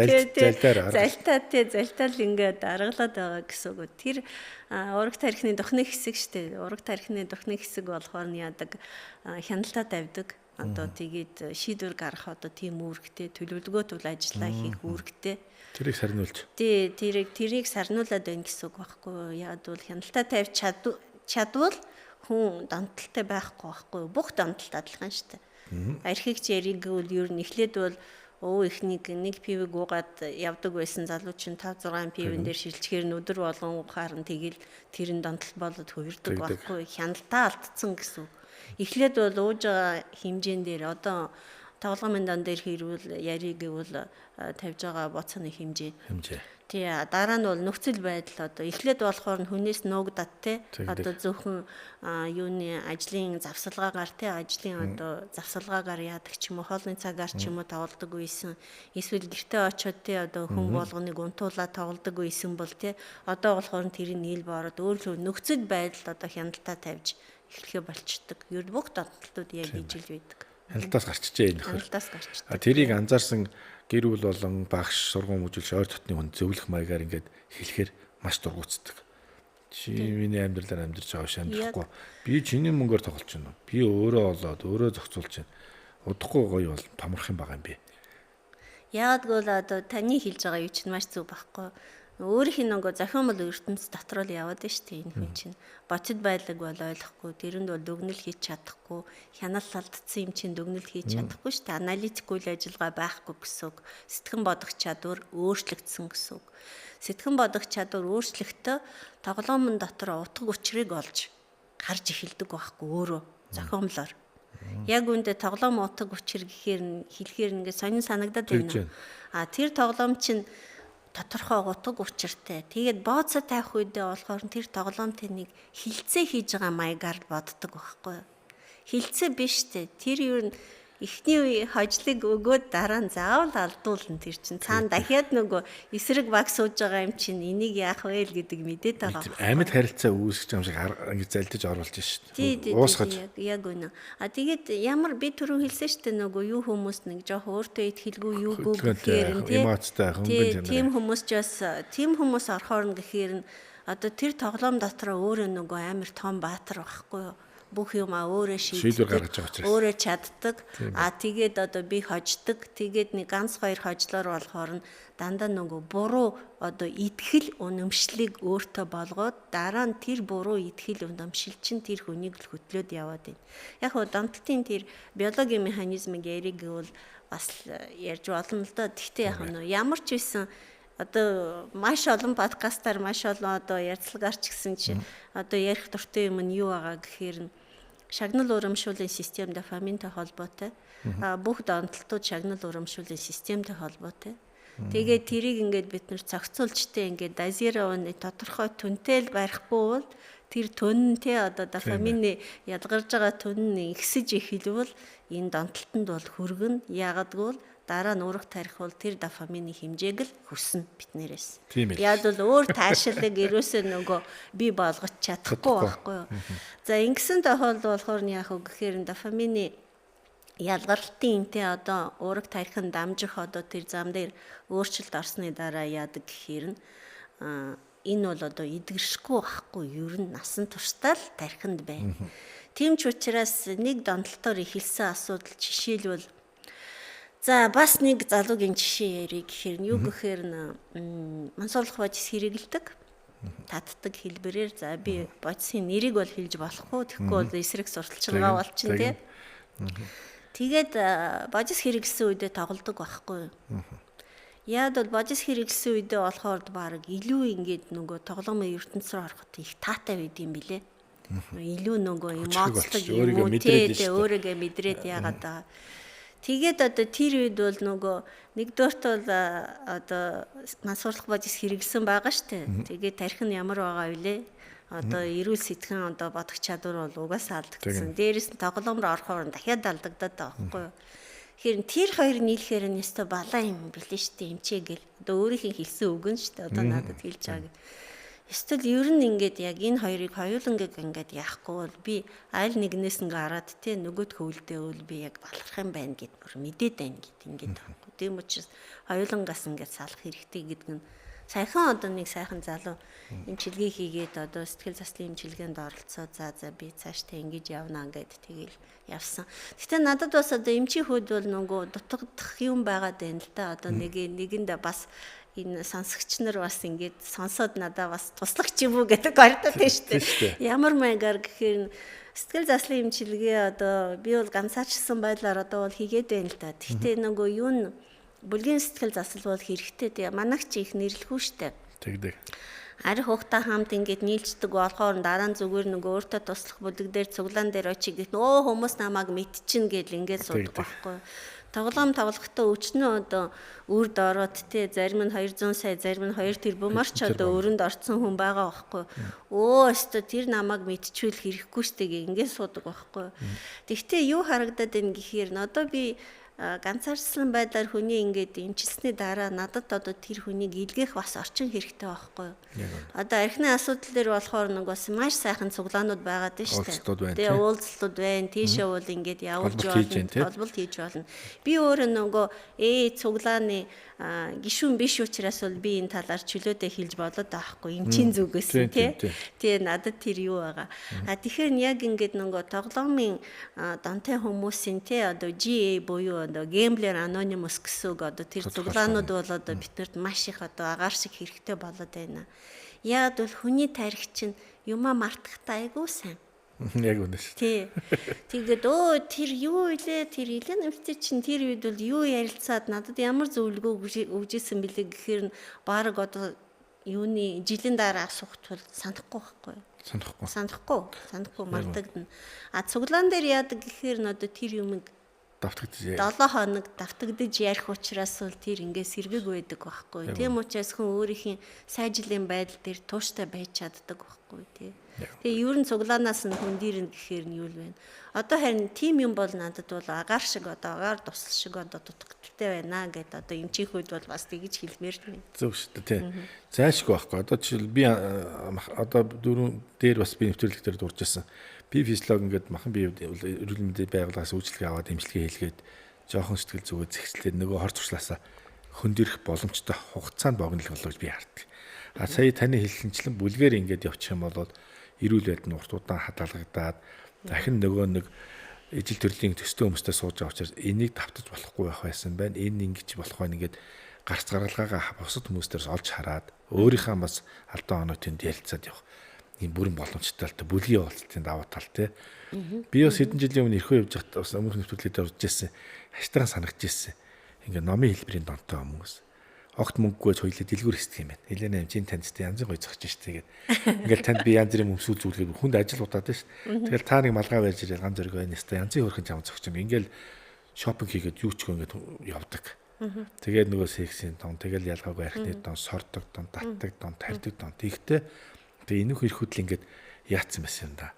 S1: залтал ингээд аргалаад байгаа гэсэн үг. Тэр ураг тархины духны хэсэг шүү дээ. Ураг тархины духны хэсэг болохоор нь яадаг хяналтаа тавьдаг. Одоо тэгээд шийдвэр гаргах одоо тийм үүрэгтэй төлөвлөгөөт үйл ажиллагаа хийх үүрэгтэй.
S2: Тэрийг сарниулж.
S1: Тий, тэрийг сарниулаад байна гэсэн үг байхгүй юу? Яг бол хяналтаа тавьж чадвал хүн донтолтой байхгүй байхгүй юу? Бүх донтолт адилхан шүү дээ. Архигч яриг бол ер нь эхлээд бол ихнийг нэг пивэг уугаад явдаг байсан залуучин 5-6 пивэн дээр шилжчихээр нь өдөр болгон уухаар нь тэгэл тэр нь донтол болоод хувирдаг байхгүй хяналтаа алдсан гэсэн. Эхлээд бол ууж байгаа хэмжээн дээр одоо тоглоомын дан дээр хэрвэл яриг гэвэл тавьж байгаа боцооны хэмжээ. Тий дараа нь бол нөхцөл байдал одоо эхлээд болохоор хүнээс нуугдаад те одоо зөвхөн юуны ажлын завсалгаагаар те ажлын одоо завсалгаагаар яадаг ч юм уу хоолны цагаар ч юм уу тоглодог байсан эсвэл гэртээ очиод те одоо хүн болгоныг унтуулаад тоглодог байсан бол те одоо болохоор тэрийг нийл боороод өөр нөхцөл байдал одоо хяналтаа тавьж эхлэхэ болчдөг. Ер бүх донтолтууд яг ижил байдаг.
S2: Хяналтаас гарчжээ энэ нөхөр.
S1: Хяналтаас гарчдаг.
S2: Тэрийг анзаарсан гэр бүл болон багш, сургууль мужуулж ойр дотны хүн зөвлөх маягаар ингээд хэлэхээр маш дургуутдаг. Чи миний амьдралаар амьдарч байгаа ш амьдрахгүй. Би чиний мөнгөөр тоглож байна. Би өөрөө олоод өөрөө зохицуулж байна. Удахгүй гоё бол томрох юм байгаа юм би.
S1: Яг л одоо таны хэлж байгаа юу чинь маш зөв байхгүй. Өөрийнх нь нөгөө зохиомл ертөнц дотор л яваад байна шүү дээ энэ хүн чинь. Ботид байлаг бол ойлгохгүй, тэрэнд бол дүгнэл хийж чадахгүй, хяналт алдсан юм чинь дүгнэл хийж чадахгүй шүү дээ. Аналитик үйл ажиллагаа байхгүй гэсэн үг. Сэтгэн бодох чадвар өөрчлөгдсөн гэсэн үг. Сэтгэн бодох чадвар өөрчлөхдөө тоглоомн дотор утга учирыг олж харж эхэлдэг байхгүй өөрөө зохиомлоор. Яг үүндээ тоглоом утга учир хэлэхээр ингээд сонин санагдаад байна. Тэр тоглоом чинь тодорхой утга учиртай. Тэгээд бооцоо тавих үедээ болохоор тэр тоглоомтой нэг хилцээ хийж байгаа маягаар боддог байхгүй юу? Хилцээ биш үү? Тэр юу н эхний үе хожлыг өгөөд дараа нь заавал алдуулна тэр чинь. Цаана дахиад нөгөө эсрэг баг сууж байгаа юм чинь энийг яах вэ гэдэг мэдээд байгаа.
S2: Амьд харилцаа үүсгэж юм шиг ингэ залдиж оруулж шít. Уусгаж.
S1: Яг үнэ. Тэгээд ямар би түрүү хэлсэн шүү дээ нөгөө юу хүмүүс нэг жоох өөртөө итгэлгүй юу гэхээр нь тийм хүмүүс ч бас тийм хүмүүс орхоор нь гэхээр нь одоо тэр тоглоом дотроо өөрөө нөгөө амар том баатар байхгүй юу? Бүх юм өөрөө шийддэг, өөрөө чаддаг. Тэгээд одоо би хождог. Тэгээд нэг ганц хоёр хожлоор болохоор нь дандаа нөгөө буруу одоо итгэл үнэмшлийг өөртөө болгоод дараа нь тэр буруу итгэл үнэмшил чинь тэр хүнийг л хөтлөөд яваад байна. Яг хөө донтолтын тэр биологийн механизмыг яриг гэвэл бас ярьж болно л доо. Гэхдээ яг нь ямар ч байсан одоо маш олон подкастаар маш олон одоо ярилцлагаар ч гэсэн чинь одоо ярих дуртай юм нь юу байгаа гэхээр нь шагнал урамшууллын систем дофаминтай холбоотой. Бүх донтолтууд шагнал урамшууллын системтэй холбоотой. Тэгээд тэрийг ингээд бид нэр зохицуулжтэй ингээд дозированы тодорхой түнтэй л барихгүй бол тэр түннтэй одоо дофамины ялгарж байгаа түн нь ихсэж эхэлвэл энэ донтолтонд бол хүргэн яагадгүй дараа нь ураг тарих бол тэр дофамины хэмжээг л хүрснэ биднэрээс. Яг бол өөр таашаалыг ерөөсөө нөгөө би болгож чадахгүй байхгүй юу. За ингэсэн тохиолдол болохоор яг уу гэхээр дофамины ялгарлтын энтэй одоо ураг тарихын дамжих одоо тэр зам дээр өөрчлөлт орсны дараа яадаг гэхээр нь энэ бол одоо эдгэршгүй байхгүй ер нь насан туршдаа л тархинд байна. Тийм ч учраас нэг донтолтоор эхэлсэн асуудал жишээлбэл за бас нэг залуугийн жишээ ярих гэхээр нь юу гэхээр мансуурлах бодис хэрэгэлдэг. Татдаг хэлбэрээр за би бодисын нэрийг бол хэлж болохгүй. Тэгэхгүй бол эсрэг сурталчилгаа болчихно тий. Тэгээд бодис хэрэгэлсэн үедээ тоглодог байхгүй юу? Яг бол бодис хэрэгэлсэн үедээ болохоор баг илүү ингээд нөгөө тоглоомын ертөнц рүү ороход их таатай байд юм билэ. Илүү нөгөө эмоцлог юм уу тий өөрийгөө мэдрээд яагаад байгаа. Тэгээд одоо тэр үед бол нөгөө нэгдүгээрт бол одоо мансуурлах бодис хэрэгэлсэн байгаа штэ. Тэгээд тарих нь ямар байгаа вэ? Одоо эрүүл сэтгэн одоо бодох чадвар бол угаасаа алдагдсан. Дээрээс нь тоглоом руу орохоор дахиад алдагдаад байгаа байхгүй юу? Тэгэхээр тэр хоёр нийлэхээр нь өстой балаа юм билээ штэ эмчээ гэл. Одоо өөрийнх нь хэлсэн үг нь штэ одоо надад хэлж байгаа. Эсвэл ер нь ингээд яг энэ хоёрыг хоёулангийг ингээд яахгүй бол би аль нэгнээс нь гараад те нөгөөд хөвөлдөөвөл би яг баларх юм байна гэд бүр мэдээд байна гэд ингээд байхгүй. Тийм учраас хоёулангаас ингээд салах хэрэгтэй гэдэг нь саяхан одоо нэг сайхан залуу эмчилгээ хийгээд одоо сэтгэл заслын эмчилгээнд оролцоо за би цаашдаа ингэж явна гэд тэгэл явсан. Гэтэ надад бас одоо эмчийн хүүд бол нөгөө дутагдах юм байгаад байна л да. Одоо нэгэндээ бас энэ сонсогч нар бас ингээд сонсоод надаа бас туслагч юм уу гэдэг ордод байна шүү дээ. Ямар маягаар гэхээр сэтгэл заслын эмчилгээ одоо би бол ганцаарчсан байдлаар одоо бол хийгээд байна л да. Гэхдээ нөгөө юу н бүлгийн сэтгэл засал бол хэрэгтэй тийм манайх чи их нэрлэхгүй шүү дээ.
S2: Тэгдэг.
S1: Арих хугтаа хамт ингээд нийлждэг болохоор дараа нь зүгээр нөгөө өөртөө туслах бүлэг дээр цуглаан дээр очиж гэх нөө хүмүүс намайг мэдчихнэ гэл ингээд суудаг байхгүй. Тоглоом тоглохдоо өчнөө одоо үрд ороод те зарим нь 200 сая зарим нь 2 тэрбумаар ч одоо өрөнд орцсон хүн байгаа байхгүй. Өөстө тэр намайг мэдчихвэл хэрэггүй штэ гэ ингээд суудаг байхгүй. Тэгвэл юу харагдаад байна гэхээр н одоо би ганцаарчлан байдлаар хүний ингээд эмчилсний дараа надад одоо тэр хүнийг илгээх бас орчин хэрэгтэй байхгүй юу? Одоо архины асуудал дээр болохоор бас маш сайхан цуглаанууд байгаад байна шүү дээ. Тэгээ уулзалтууд байна. Тийшээ бол ингээд явуулж болно, холболт хийж болно. Би өөрөө нөгөө цуглааны гишүүн биш учраас бол би энэ талаар чөлөөдөө хэлж болоод байхгүй. Эмчийн зүгээс тий. Тэгээ надад тэр юу байгаа. Тэгэхээр яг ингээд нөгөө тоглоомын донтой хүмүүсийн тий одоо GA буюу одоо Gambler Anonymous гэсэн үг одоо тэр цуглаанууд бол одоо биднэрт маш их одоо агаар шиг хэрэгтэй болоод байна. Яг бол хүний тарих чинь юмаа мартахтай айгуу сайн.
S2: Яг үнэ шүү.
S1: Тий. Тэгээд тэр юу илээ тэр Елена Эмчтэй чинь тэр үед бол юу ярилцаад надад ямар зөвлөгөө өгжсэн бэлээ гэхээр нь баг одоо юуны жилийн дараа асуухт бол санахгүй байхгүй. Санахгүй мартагдана. Цуглаан дээр яадаг гэхээр нь одоо тэр юмыг
S2: давтагдаж
S1: 7 хоног давтагдаж ярих учраас бол тэр ингээд сэргэг байдаг байхгүй. Тийм учраас хүн өөрийнхөө сайжлын байдал дээр тууштай байж чаддаг байхгүй тий. Тэгээ ер нь цуглаанаас нь хүн дэрнэ гэхээр нь юу л вэ? Одоо харин тим юм бол надад бол агаар шиг одоо агаар тусал шиг одоо дутагдaltaй байна гэдээ одоо эмчийнхүүд бол бас тэгж хэлмээр байна.
S2: Зөв шүү дээ тий. Зайшгүй байхгүй. Одоо жишээл би одоо дөрөв дээр бас би нэвтрүүлэг дээр дуржсэн. Би физиолог ингээд махан бие эрүүл мэндийн байгууллагаас үйлчлэгээ аваад эмчилгээ хийлгээд жоохон сэтгэл зүгөө зэгслээд нөгөө хор зуршлаасаа хөндөрөх боломжтой хугацаанд богино болгож би харддаг. Сая таны хэлсэнчлэн бүлгээр ингээд явчих юм бол эрүүл байд нь урт удаан хадгалагдаад дахин нөгөө нэг ижил төрлийн төстэй хүмүүстэй сууж байгаа учраас энийг давтаж болохгүй байх байсан байна. Энэ ингэж болох байна ингээд гарц гаргалгаагаа бусад хүмүүстээс олж хараад өөрийнхөө бас алдаа оноотэнд ярилцаад явах. Ийм бүрэн боломжтой талтай бүлгийн уулзалтын давуу тал тий. Би бас хэдэн жилийн өмнө эрхөө явж байхдаа бас өмнөх нэвтрүүлгээр урьж ирсэн. Хаштараа санагдж ирсэн. Ингээ номын хэлбэрийн донтой хүмүүс. Огт мөнгөгүйж хоёлаа дэлгүүр хийдэг юм байна. Елена Эмчийн таньдтай янзын гоё зогсож штэ гээд. Ингээл танд би янз бүрийн өмсүүл зүйлгээд хүнд ажил удаад ш. Тэгэл та нэг малгай барьж ирэл ганц зөргөө нэстэ янзын хөрхэн чам зогсож юм. Ингээл шопинг хийгээд юу ч гоо ингээд явдаг. Тэгээд нөгөө сексийн дон, тэгэл ялгаагүй архины дон, сордог дон, татдаг дон, тарьдаг дон. Тэгтээ тэгээ энүүх их хөдөл ингээд яатсан байсан юм да.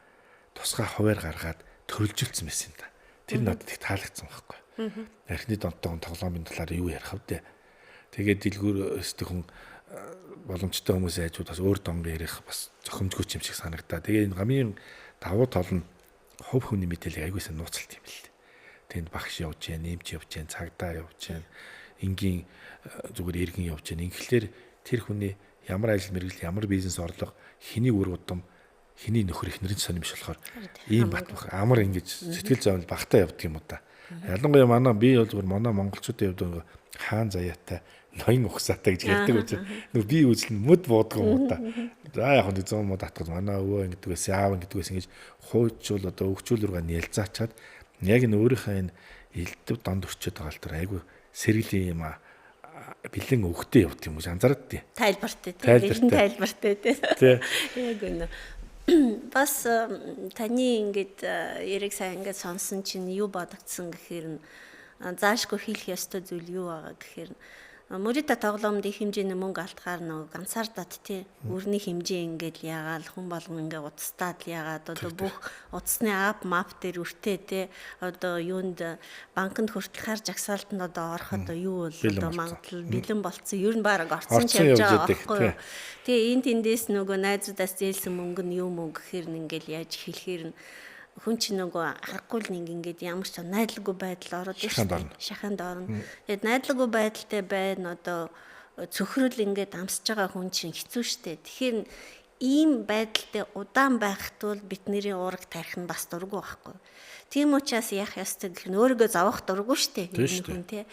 S2: Тусгай хуваар гаргаад төрөлжүүлсэн байсан юм да. Тэр надад их таалагдсан байхгүй. Архины донтойгон тоглоомын талаар юу ярих вэ? Тэгээд дэлгүүр өстөх хүн боломжтой хүмүүс айжууд бас өөр дон ярих бас зохимжгүй юм шиг санагдаа. Тэгээ энэ гамын давуу тал нь хувь хүний мэдээлэл айгүйсэн нууцлалт юм л. Тэнд багш явж гэн, нэмч явж гэн, цагдаа явж гэн, энгийн зүгээр иргэн явж гэн. Ингэлээр тэр хүний ямар ажил мэргэжил, ямар бизнес орлого, хэний үр удам, хэний нөхөр их нэрийн сонирмш болохоор ийм батбах амар ингэж сэтгэл зовлон багтаа явдаг юм уу та. Ялангуяа манай би бол зүгээр манай монголчуудын хувьд хаан заяатай, ноён ухсаатай гэж ярьдаг үү. Нөгөө би үзэл нь мүд бууддаг юм уу та. За яг нэг 100 мод татгал манай өвөө ингэдэгээс яав ингэдэгээс ингэж хуучвал одоо өвчүүл рүүгээ нэлзаачаад яг энэ өөрийнхөө энэ элдв донд өрчөөд байгаа л тэр айгу сэргэлийн юм бэлэн өгтөө явт юм уу анзаард тий.
S1: Тайлбартай тий. Яг үнэ. Бас таны ингээд яриг сайн ингээд сонсон чинь юу бодогдсон гэхээр нь заашгүй хэлэх ёстой зүйл юу байгаа гэхээр Морита тоглоомд их хэмжээний мөнгө алдахаар нөгөө ганцаардаад тий өрний хэмжээ ингээд яагаал хүн болгон ингээд уцтаад яагаад одоо бүх утасны ап мап дээр өртөө тий одоо юунд банкнд хүртэл хар жагсаалтанд одоо орох одоо юу бол одоо магадлал бэлэн болцсон ер нь баг орцсон ч явж байгаа байхгүй юу. Тэгээ энэ тэндээс нөгөө найзуудаас зээлсэн мөнгө нь юм уу гэхээр нь ингээд яаж хэлэхээр нь хүн чинь нөгөө харахгүй л нэг ингээд ямар ч найдлаггүй байдал ороод шаханд орно. Тэгээд найдлаггүй байдалтай байна одоо цөхрөл ингээд амсаж байгаа хүн чинь хэцүү шттэ. Тэгэхээр ийм байдалтай удаан байхад бол бидний уураг тарих нь бас дурггүй байхгүй. Тийм учраас яах ёстой гэх нь өөрийгөө зовох дурггүй шттэ нэг хүн тий.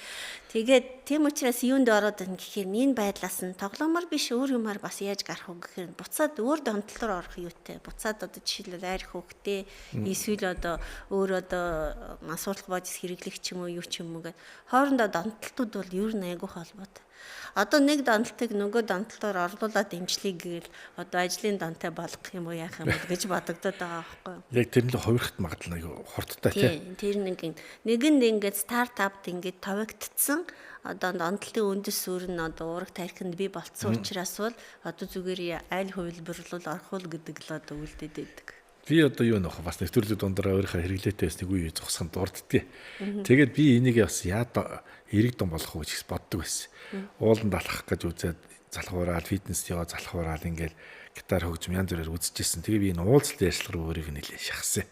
S1: Тэгээд тийм учраас юунд ороод байна гэхээр энэ байдлаас нь тоглоомор биш өөр юмар бас яаж гарах вэ гэхээр буцаад өөр донтолоор орох юутэй. Буцаад одоо жишээлбэл арх хөвгтэй эсвэл одоо өөр одоо масуурлах бодис хэрэглэгч юм уу юу ч юм уу гэд хоорондоо донтолтууд бол ер нь айгүй холбоотой. Одоо нэг донтолтыг нөгөө донтолоор орлуулад дэмжлэе гэвэл одоо ажлын донтой болгох юм уу яах юм бол гэж бодогдоод байгаа байхгүй юу? Яг
S2: тэр нь л хувирахт магадлал аюу хурдтай тийм.
S1: Тэр нэгэнд ингээд стартапт ингээд товогдсон одоо донтолтын үндэс суурь нь одоо уурах тархинд бий болцсон учраас бол одоо зүгээр аль хувилбарлуул орох уу гэдэг л одоо үлдээд байдаг.
S2: Би одоо юу нөх бас нэвтрүүлэг дундаараа өөрийнхөө хэрэглээтэй байсныг үе зогсохын дурддгийг. Тэгээд би энийг бас эрэг дом болох уу гэж боддог байсан. Ууланд алхах гэж үзээд залхуураад фитнес яваа залхуураад ингээл гитар хөгжим янз бүрээр үзчихсэн. Тэгээ би энэ уулзалт ярьшлага руу өөрийг нэлээд шахсан.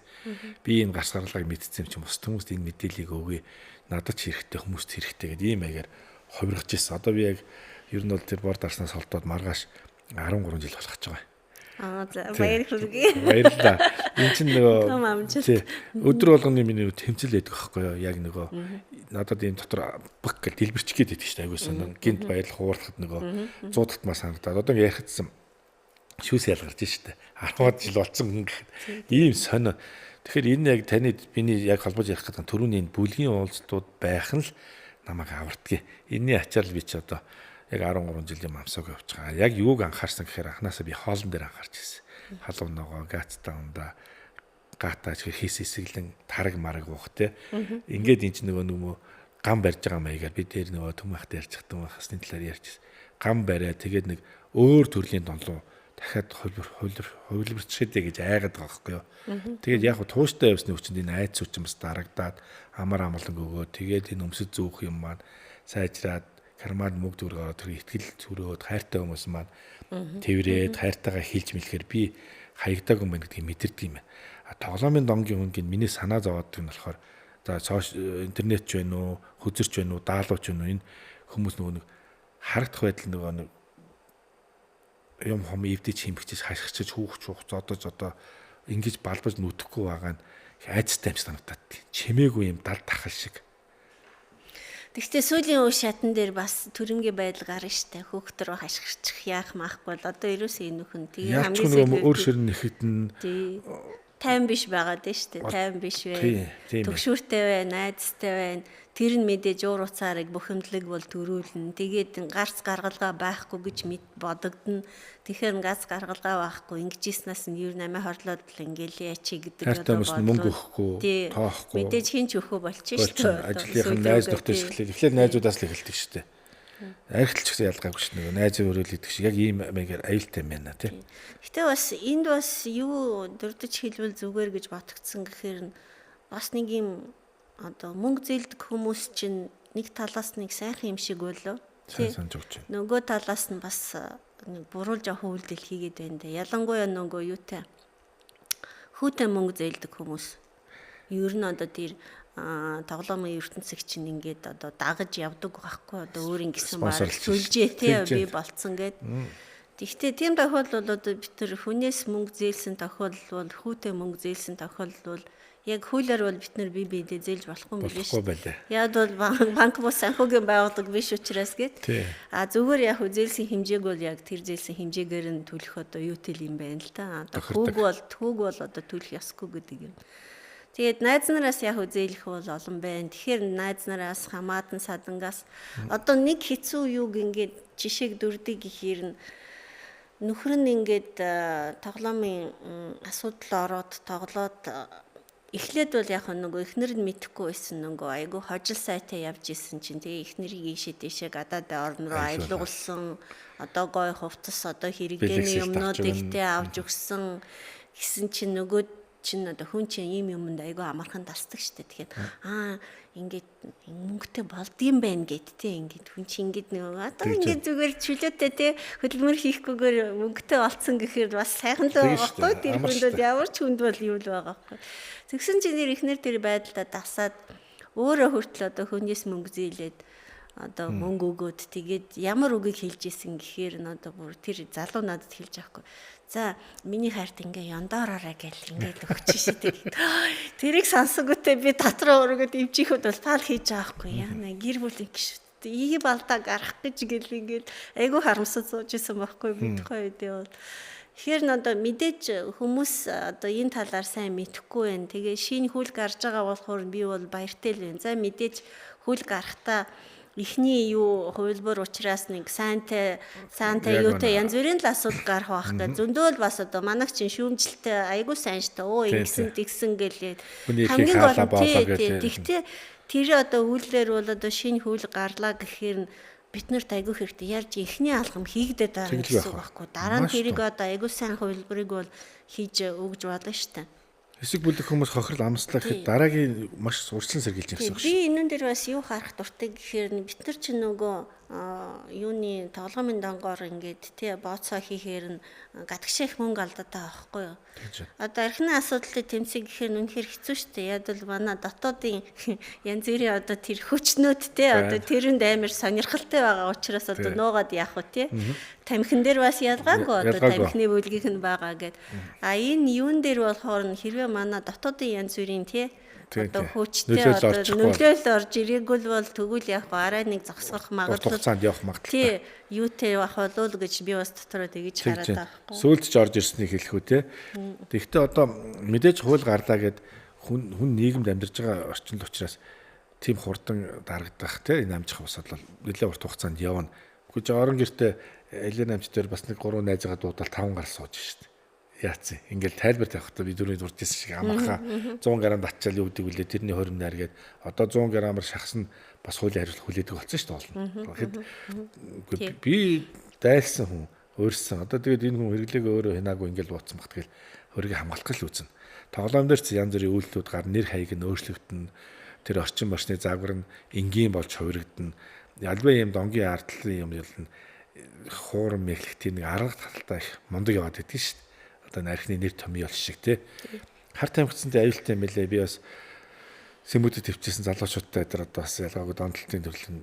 S2: Би энэ гарч гаргалгааг мэдсэн юм чи бус хүмүүст энэ мэдээллийг өгье. Надад ч хэрэгтэй хүмүүст хэрэгтэй гэдэг ийм маягаар хувиргаж ирсэн. Одоо би яг ер нь бол тэр бор дарснаас холдоод маргааш 13 жил болох гэж байгаа.
S1: Баяр хүргэе.
S2: Баярлалаа. Энд чинь нөгөө өдөр болгоны миний тэмцэл байдаг байхгүй юу? Яг нөгөө надад энэ дотор бүх гэл дэлбэрчих гээд байдаг шүү дээ. Айгүйсэн гинт баярлах хуурахад нөгөө 100 татмаа санагдаад одоо яхацсан шүүс ялгарч шүү дээ. 10 жил болсон гэхэд ийм сонио. Тэгэхээр энэ яг таны миний яг холбож ярих гэдэг түрүүний энэ бүлгийн уулзалтууд байх нь л намайг авардгийг. Энийний ачаал би ч одоо яг 13 жилийн мамсаг явж байгаа. Яг юуг анхаарсан гэхээр анханасаа би хоолн дээр анхаарч ирсэн. Халуун ногоо, гацтаанда, гатаач хийс эсэглэн тараг мараг уух те. Ингээд энэ ч нөгөө гам барьж байгаа маягаар би дээр нөгөө төмөхтэй ярьж хатмахсны талаар ярьж гам бариа тэгээд нэг өөр төрлийн донлоо дахиад хувилбарчдээ гэж айгаад байгаа байхгүй юу. Тэгээд яг тууштай явсны хүчинд энэ айц хүчин бас дарагдаад амар амгалан өгөө. Тэгээд энэ өмсөд зүүх юм маань сайжраад кармад мөнгө дүргээр тэр ихтгэл зүрөөд хайртай хүмүүс маань тэрврээд хайртайгаа хилж мэлэхээр би хаягдаг юм байна гэдгийг мэдэрдэг юм байна. Тоглоомын донгийн хөнгөнд миний санаа зовоодог нь болохоор за интернет ч байна уу, хөзөрч байна уу, даалууч байна уу энэ хүмүүс нөгөө харагдах байдал нөгөө юм хом эвдэж химгчиж хашгичиж хүүхч зодож одоо ингэж балбаж нүдэхгүй байгаа нь айцтай юм санагдаад чимээгүй юм дал тахал шиг.
S1: Тэгвэл сүүлийн үе шатан дээр бас төрөнгийн байдал гарна штэ. Хөөхт рүү хашгирчих яах маахгүй бол одоо ерөөсөө энэ хүн тэгээ
S2: хамгийн сүүлд өөр ширн нэхэдэн
S1: тайван биш байгаад дээ штэ. Тайван биш вэ. Төгшүүртэй бай, найзтай байна. Тэр нь мэдээж уур уцаарыг бухимдлаг бол төрүүлнэ. Тэгээд гарц гаргалгаа байхгүй гэж бодогдно. Тэгэхээр гац гаргалгаа байхгүй ингэжснаас нь ер нь амиа хорлоод л ингээл яачи гэдэг
S2: одоо мөнгө өгөхгүй, тоохгүй.
S1: Мэдээж хинч өгөө болчих штэ.
S2: Ажлынхан найз нөхдөж эхлэв. Тэгэхээр найзуудаас л эхэлдэг штэ. Архилч гэсэн ялгаагүй ш нэг найз өрөөл идэх шиг яг ийм маягаар аюултай юм байна тий.
S1: Гэтэ бас энд бас юу дурдж хэлвэл зүгээр гэж ботгдсон гэхээр нь бас нэг юм одоо мөнгө зээлдэг хүмүүс чинь нэг талаас нэг сайхан юм шиг болоо тий. Нөгөө талаас нь бас нэг буруулж авах үйлдэл хийгээд байна да. Ялангуяа нөгөө юутай хүүтэй мөнгө зээлдэг хүмүүс ер нь одоо тэр тоглоомын ертөнцийг чинь ингээд одоо дагаж явдаг байхгүй одоо өөр ингэсэн баг сүлжээ тий би болцсон гэд. Тэгвэл тийм тохиолдол одоо бид тэр хүнээс мөнгө зээлсэн тохиолдол хүүтэй мөнгө зээлсэн тохиолдол яг хуулиар бол бид нар бие зээлж болохгүй юм биш үү? Яг бол банк бус санхүүгийн байгууллага биш учраас гэд. Зүгээр яг зээлсэн хэмжээг бол яг тэр зээлсэн хэмжээгээр нь төлөх одоо юутэй юм байна л да. Одоо хүүг бол одоо төлөх ёсгүй гэдэг юм. Тэгээд найз нараас яг зээлэх бол олон байна. Тэгэхээр найз нараас хамаатан садангаас одоо нэг хэцүү юуг ингээд жишээг дүрдийг гэхээр нөхөр нь ингээд тоглоомын асуудал ороод тоглоод эхлээд бол яг нөгөө эхнэр нь мэдэхгүй байсан нөгөө айгу хожил сайтай явж исэн чинь тэгээ эхнэрийг ийшээ дэшээ гадаад орн руу аялуулсан одоо гой хувцас одоо хэрэглээний юмнуудыг тэ авч өгсөн гэсэн чинь нөгөө чинь одоо хүн чинь ийм юмд айгүй амархан тасдаг штэ. Тэгэхээр ингээд мөнгөтэй болдгийм байх гэд тэ ингээд хүн чинь ингээд нэг одоо ингээд зүгээр чөлөөтэй тэ хөдөлмөр хийхгүйгээр мөнгөтэй олцсон гэхээр бас сайхан л байгаа байхгүй тэр хүндээ ямар ч хүнд бол юу л байгаа байхгүй. Тэгсэн чинь нэр ихнэр тэр байдалтай дасаад өөрөө хүртэл одоо хүнээс мөнгө зээлээд одоо мөнгө өгөөд тэгээд ямар үгийг хэлж исэн гэхээр н одоо бүр тэр залуу надад хэлж байхгүй. За миний хайрт ингээ яндаараарай гэл ингээд өгч шээ тэгээд тэрийг сонсонготой би дотроо өргөд ивжихүүд бол пал хийж байгаа хгүй яана гэр бүл ингэ шүү. Ийг балдаа гарах гэж гэл ингээд айгүй харамсаж сууж исэн байхгүй би тухайн үедээ бол. Тэгэхээр н одоо мэдээж хүмүүс одоо энэ талаар сайн мэдэхгүй байна. Тэгээ шинэ хөл гарч байгаа болохоор би бол баяртай л байна. За мэдээж хөл гарахтаа ихний юу хувилбар учраас нэг сайнтай юутай янз бүрийн л асуудал гарах байх та зөндөөл бас одоо манайх чинь шүүмжлэлтэй айгуу сайн штэ ингэсэн тэгсэн гэлээ хамгийн гол тэгтээ тэр одоо үйлдэлэр бол одоо шинэ хөл гарлаа гэхээр бид нарт айгүй хэрэгтэй. Ялж ихний алхам хийгдээд байгаа гэсэн үг байхгүй. Дараа нь тэрийг одоо айгүй сайн хувилбарыг бол хийж өгж болно шүү дээ.
S2: Хэсэг бүлэг хүмүүс хохирол амслаа гэхэд дараагийн маш урьдчилан сэргийлж гэсэн үг шүү.
S1: Би энэн дээр бас юу харах дуртай гэхээр бид нар ч нөгөө юуны тоглоомын донгоор ингээд тий бооцоо хийхээр нь гадагшаа их мөнгө алдаатай байхгүй юу. Одоо архины асуудлыг тэмцэх гэхээр үнэхээр хэцүү шүү дээ. Яг л манай дотоодын янз бүрийн одоо тэр хүчнүүд тий одоо тэрэнд амар сонирхолтой байгаа учраас одоо нуугаад яах вэ тий. Тамхин дээр бас ялгаагүй одоо тамхины бүлгийнх нь байгаа гэд. Энэ юун дээр болохоор хэрвээ манай дотоодын янз бүрийн тий одоо хүчтэй одоо нөлөөлөл орж ирээгүй бол тэгвэл яг арай нэг зогсгох магадлал
S2: хугацаанд явах магадлал.
S1: Тий, юутэй байх болов гэж би бас дотроо тэгэж хараад байгаа.
S2: Сөүлж орж ирснийг хэлэх үү те. Тэгэхдээ одоо мэдээж хууль гарлаа гэд хүн нийгэмд амьдарч байгаа орчинд учраас тийм хурдан дарагдах те энэ амжих усад бол нэлээд урт хугацаанд явна. Гэхдээ орон гэртээ элийн амж дээр бас нэг 3 найзгаа дуудаад 5 гар сууж шít. Яац. Ингээл тайлбар тавихтаа би дөрөв дурдсан шиг амархаа 100 грамм батчаал юу гэдэг үлээ тэрний 20 найр гээд одоо 100 граммаар шахсан бас хуулийн хариуцлага хүлээдэг болсон шүү дээ. Тэгэхэд би дайлсан хүн өөрсөн. Одоо тэгээд энэ хүн хэрэглээг өөрөө хинаагүй ингээл бууцсан бат тэгэл хөргийг хамгаалах л үүсэн. Тоглоом дээр ч янз бүрийн үйлдэлүүд гар нэр хаяг нь өөрчлөгдөн. Тэр орчин орчны загвар нь энгийн болж хувирагдана. Альбаа юм донгийн ардлын юм ялна хуурам мэхлэгтийн нэг арга талтай их мундаг яваад идэв шүү дээ. Одоо нархны нэр томьёо шиг тий. Хар тамхицсантай аюултай юм лээ. Би бас Сэмбүүдэд төвчсэн залуучуудтай тэр одоо бас ялгаагүй дондолтын төрлийн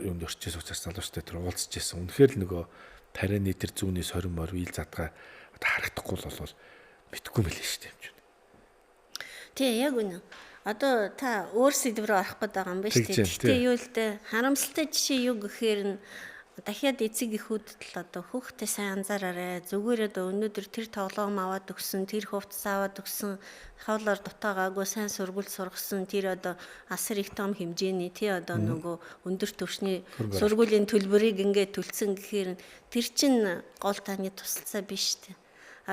S2: юунд өрчөөс учраас залуучтай тэр уулзж ирсэн. Үнэхээр л нөгөө тарианы тэр зүүнний сорин мор ил задгаа одоо харагдахгүй л бол мэдхгүй мэлээ шүү дээ юм чинь.
S1: Тий, яг үнэ. Одоо та өөр сэдв рүү орох гээд байгаа юм байна шүү дээ. Гэхдээ юу л дээ харамсалтай жишээ юу гэхээр нь дахиад эцэг эхүүдэд л одоо хүүхдээ сайн анзаараарай. Зүгээр одоо өнөөдөр тэр тоглоом аваад өгсөн, тэр хувцас аваад өгсөн, хоолоор дутаагаагүй сайн сургууль сургасан, тэр одоо асар их том хэмжээний тий одоо нөгөө өндөр түвшний сургуулийн төлбөрийг ингээд төлсөн гэхээр тэр чин гол таны тусалцаа биш тий.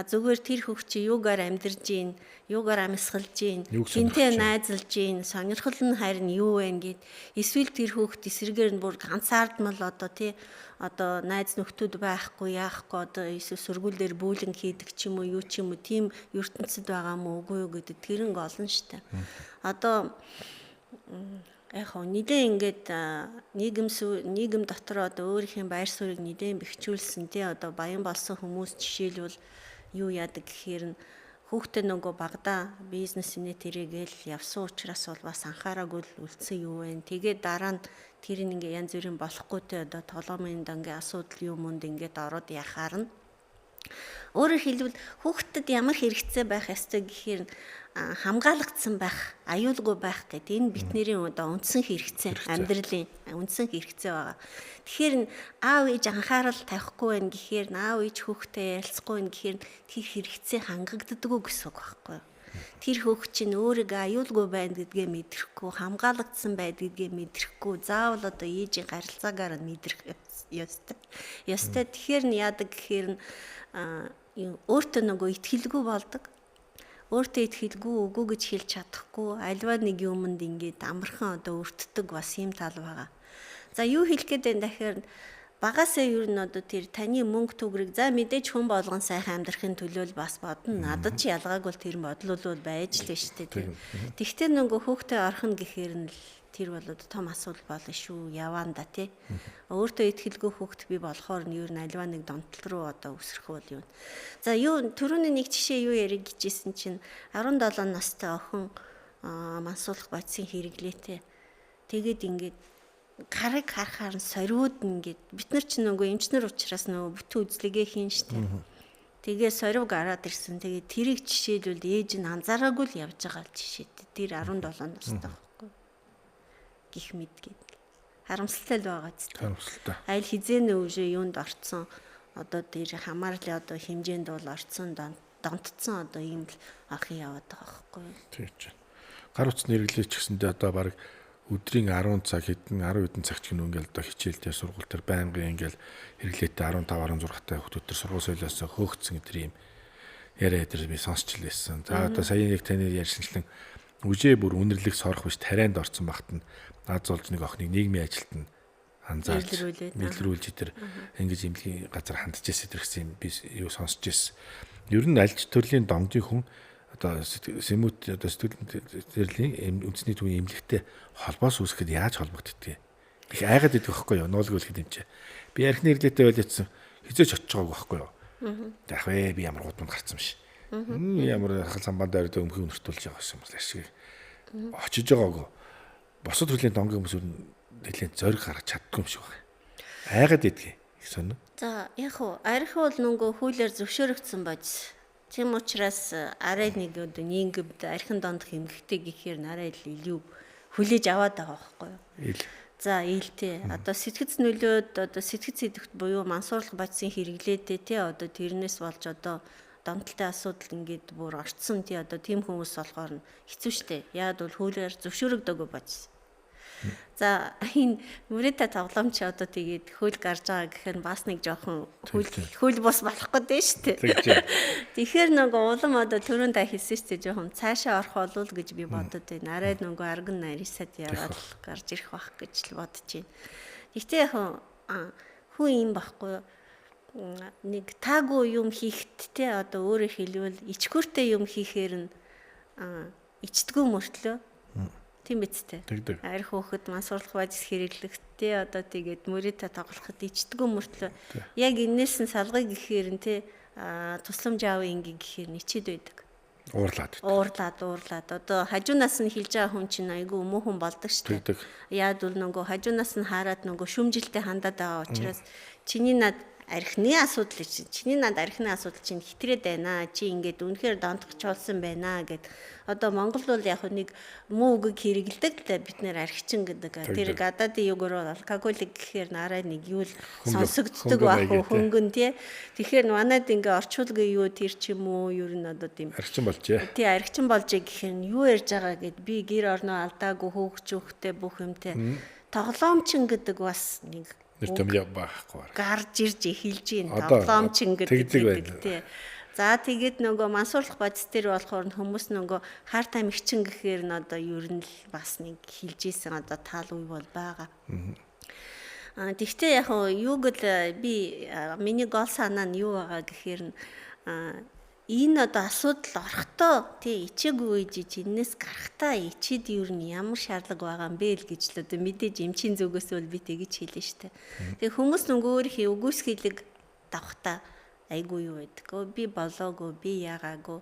S1: Зүгээр тэр хүүхд чи юугаар амьдарж гин, юугаар амьсгалж гин, хинтээ найзалж гин, сонирхол нь харин юу вэ гэд эсвэл тэр хүүхд эсрэгээр нь бүр ганцаардмал одоо тий одоо найз нөхдүүд байхгүй яахгүй одоо эсвэл сургууль дээр бүүлэн хийдэг ч юм уу юу ч юм уу тийм ертөнцид байгаа мó үгүй юу гэдэг тэрэн олон штэ. Одоо яг хоо нэлээ ингээд нийгэм дотор одоо өөрийнхөө байр суурийг нэлээ бэхжүүлсэн тий одоо баян болсон хүмүүс жишээлбэл юу яадаг гэхээр нь хүүхдээ нөгөө багада бизнесний тэрэгэл явсан учраас бол бас анхаараагүй үлдсэн юу вэ? Тэгээд дараа нь тэр ингээ янз бүрийн болохгүй те одоо тоглоомын дангийн асуудал юм үнд ингээд ороод яхаар нь өөрөөр хэлбэл хүүхдэд ямар хэрэгцээ байх ёстой гэхээр хамгаалагдсан байх, аюулгүй байх гэдэг энэ бидний одоо үндсэн хэрэгцээ, амьдралын үндсэн хэрэгцээ байгаа. Тэгэхээр аав ээж анхаарал тавихгүй байх гэхээр аав ээж хүүхдэд ярилцахгүй байх гэхээр тэр хэрэгцээ хангагддаггүй гэсэн үг байхгүй юу? Тэр хүүхд чинь өөрийгөө аюулгүй байна гэдгээ мэдрэхгүй, хамгаалагдсан байдгийг мэдрэхгүй, заавал одоо ээжийн гарилцаагаар нь мэдрэх ёстой. Тэгэхээр нь яадаг гэхээр өөртөө нөгөө итгэлгүй болдог. Өөртөө итгэлгүй үгүй гэж хэлж чадахгүй, альва нэг юмд ингээд амархан одоо өртдөг бас юм тал байгаа. За юу хэлэх гээд байна дахиад багасаа юу н одоо тэр таны мөнгө төгрөг за мэдээж хүн болгон сайхан амьдрахын төлөө бас бодно. Надад ч ялгаагүй тэр бодлол бол байж л шүү дээ. Тэгвэл нөгөө хүүхдээ орхон гэхээр нь тэр бол том асуудал болно шүү. Яваан да тий. Өөртөө итгэлгүй хүүхэд би болохоор нь юу н альва нэг донтол руу одоо өсрөх бол юу. За юу түрүүний нэг жишээ юу яриг гэжсэн чинь 17 настай охин мансуулах бодисын хэрэглээтэй. Тэгээд ингээд гарыг харахаар нь сориуд ингээд бид нар ч нөгөө эмчнэр учраас нөгөө бүтэн үзлэгээ хийн штэ. Тэгээ сорив гараад ирсэн. Тэгээ тэрийг жишээлбэл ээж нь анзаараагүй л явж байгаа жишээ. Тэр 17 настай гих мэдгээд харамсалтай л байгаа ч.
S2: Харамсалтай.
S1: Айл хизээний үе юунд орцсон одоо тэр хамаарлын одоо хэмжээнд бол орцсон донтцсон одоо ийм л ахын яваад байгаа байхгүй юу.
S2: Тийм ч. Гар утасны хэрэглээч гэсэндээ одоо баг өдрийн 10 цаг хэдэн 10 хэдэн цаг ч ингээл одоо хичээл дээр сургууль дээр байнгын ингээл хэрэглээтэй 15 16 та хүүхдүүд төр сургууль соёлоос хөөгцсөн гэдэг юм яриа дээр би сонсч лээсэн. За одоо сая нэг таны ярьсанчлан үжээ бүр үнэрлэх сорох биш тарианд орсон багт нь наад золж нэг охиныг нийгмийн ажилд нь анзаарч илрүүлж тэр ингэж имлгийн газар хандж ирсэн гэсэн би юу сонсч ирсэн. Ер нь аль ч төрлийн домжийн хүн одоо сэмүүд одоо сэтгэл төрлийн үндэсний төвийн имлэгтэй холбоос үүсгэхэд яаж холбогддгийг их айгаад идэх байхгүй юу? Нуулгуулах юм чи. Би архины хэрэглээтэй байлцсан хизээч очиж байгаагүй байхгүй юу? Яг би ямар гудамд гарцсан биш. Ямар хал самбан дээр өмхийг нөртүүлж байгаа юм байна шиг. Очиж байгаагүй. Босод төрлийн домгийн хүмүүс нэлээд зориг гаргаж чаддгүй юм шиг байна. Айгаад идэх их сонь.
S1: За яг уу арх бол нөгөө хуулиар зөвшөөрөгдсөн байж. Тийм учраас арай нэг өдөө нийгэмд архин дондох эмгэгтэй гэхээр арай л илүү хүлээж аваад байгаа байхгүй юу? За ээлтэй. Одоо сэтгэц нөлөөд одоо сэтгэц сэдвт буюу мансуурлах бодисын хэрэглээтэй тий одоо тэрнээс болж одоо донтолтой асуудал ингээд бүр орцсон тий одоо тийм хүмүүс болохоор хэцүү шттэ. Яад бол хуулиар зөвшөөрөгдөөгүй бодис. За энэ мөрөдө тоглоомч одоо тэгээд хөл гарч байгаа гэхээр бас нэг жоохон хөл бус болохгүй дээ шүү дээ. Тэгэхээр нөгөө улам одоо түрүүн та хэлсэн шүү дээ жоохон цаашаа орох болов гэж би бодод байна. Арай нөгөө арган нарийсад яваад гарч ирэх байх гэж л бодож байна. Гэхдээ яг хүн юм байхгүй нэг таагүй юм хийхэд те одоо өөрөөр хэлбэл ичгүүртэй юм хийхээр нь ичдгүү мөртлөө тийм биз дээ. Арх хөөхд мансуурлах базис хэрэглэхдээ одоо тэгээд мөрөдө тоглоход ичдгүү мөртлөө яг энээс нь салгыг гэхээр нь те тусламж аав ингээ гэхээр нь ичээд байдаг. Уурлаад одоо хажуунаас нь хилж байгаа хүн чинь айгүй муухан болдог шүү дээ. Яад бол нөгөө хажуунаас нь хараад нөгөө шүмжилтэй хандаад байгаа учраас чиний над архины асуудал чинь чиний над архины асуудал чинь хитрээд байна. Чи ингээд үнэхээр донтгочулсан байна гэд. Одоо Монгол бол яг нэг муу үг хэрэгэлдэг л бид нэр архичин гэдэг. Тэр гадаадын югээр алкоголик гэхээр нараа нэг юу л сонсогддог байх уу хөнгөн тий. Тэгэхээр манайд ингээ орчуулгын юу тэр ч юм уу ер нь одоо тийм
S2: архичин болжээ.
S1: Тий архичин болжээ гэхээр нь юу ярьж байгаа гэд би гэр орноо алдаагүй хөөгчөөхтэй бүх юмтэй тоглоомчин гэдэг бас нэг
S2: нэртэм байхгүй.
S1: Гарч ирж эхэлж байна. Тоглоомчин гэдэг тий. За тэгээд нөгөө мансуурлах бодис дээр болохоор хүмүүс нөгөө хартаа мэгчин гэхээр нь одоо ер нь л бас нэг хилж ийсэн одоо таал үе бол байгаа. Тэгвэл яг юуг л би миний гол санаа нь юу байгаа гэхээр нь энэ одоо асуудал орохдоо тий ичээгүй үеж энэс гарахтаа ичээд ер нь ямар шаардлага байгаа юм бэ л гэж л одоо мэдээж эмчийн зүгээс бол би тэгэж хэлнэ штэ. Тэгээ хүмүүс нөгөө өөрийнхөө үгүйсгэлэг давхтаа айгүй юу байдаг. Би болоогүй, би яагаагүй.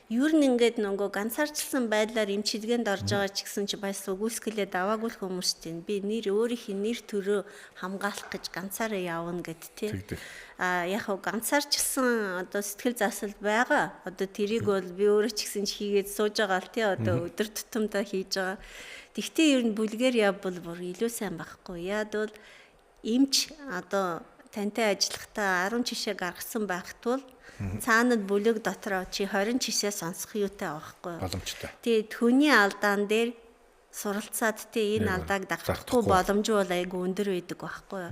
S1: Ер нь ингээд нөгөө ганцаарчлсан байдлаар эмчилгээнд орж байгаа ч гэсэн чи бас үгүйсгэлээ даваагүй хүмүүс чинь би өөрийнхөө нэр төрөө хамгаалах гэж ганцаараа явна гэд тий. Яг ганцаарчлсан одоо сэтгэл засал байгаа. Одоо тэрийг бол би өөрөө ч гэсэн хийгээд сууж байгаа л тий одоо өдөр тутамдаа хийж байгаа. Тэгтээ ер нь бүлгээр явбал бүр илүү сайн байхгүй. Яад бол эмч одоо тантай ажиллахдаа 10 жишээ гаргасан байхад бол цаанад бүлэг дотроо чи 20 жишээ сонсох юутай байхгүй
S2: боломжтой.
S1: Тэгээд хүний алдаан дээр суралцаад тэ энэ алдааг дагахгүй боломж бол айгүй өндөр байдаг байхгүй.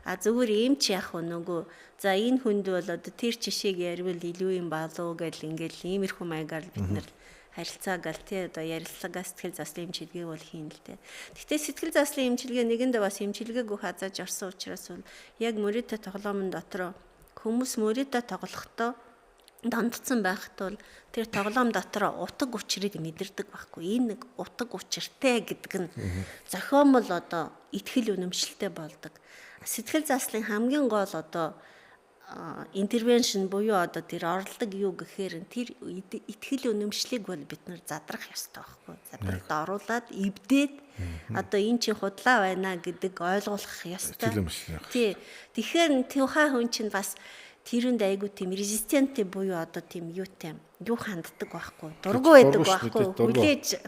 S1: Зүгээр эмч яах вэ нөгөө за энэ хүнд бол одоо тэр жишээг ярил илүү юм болов гэл ингээл иймэрхүү маягаар бид нар харилцааг л тий одоо ярилцлага сэтгэл заслын эмчилгээ бол хийн л дээ. Гэхдээ сэтгэл заслын эмчилгээ нэгэндээ бас эмчилгээгүй хазааж орсон учраас бол яг мөрөдө тоглоомын дотроо хүмүүс мөрөдө тоглохдоо дондцсон байхад бол тэр тоглоом дотор утаг учрыг мэдэрдэг байхгүй. Энэ нэг утаг учиртай гэдэг нь зохиомл одоо итгэл үнэмшилтэй болдог. Сэтгэл заслын хамгийн гол одоо интервеншн буюу одоо тэр орлог юу гэхээр тэр итгэл үнэмшлийг бол бид нар задрах ёстой байхгүй. Задралд оруулаад эвдээд одоо эн чинь худлаа байна гэдэг ойлгуулах ёстой. Тий. Тэгэхээр тухайн хүн чинь бас тэрэнд айгуу тийм резистенттэй буюу одоо тийм юутай юу ханддаг байхгүй. Дургу байдаг байхгүй.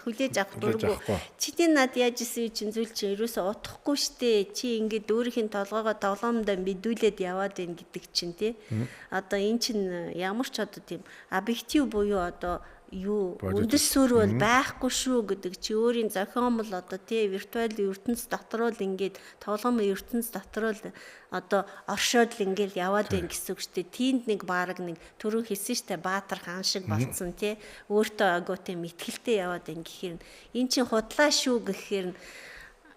S1: Хүлээж авах дургу. Чиний над яаж исэн чинь зүйл чинь ерөөсөө утахгүй штэ. Чи ингээд өөрийнхөө толгоогоо тоглоомдоо мэдүүлээд яваад байна гэдэг чинь тий. Одоо эн чинь ямар ч одоо тийм объектив буюу одоо юу үндэс суурь бол байхгүй шүү гэдэг чи өөрийн зохиомл одоо тий виртуал ертөнц дотор л ингээд тоглоомын ертөнц дотор л одоо оршоод л ингээд яваад байна гэсэн үг шүү дээ. Тийнд нэг баг нэг түрүү хэлсэн шүү дээ баатар хаан шиг болцсон тий өөртөө агуу тийм итгэлтэй яваад байна гэхээр эн чин худлаа шүү гэхээр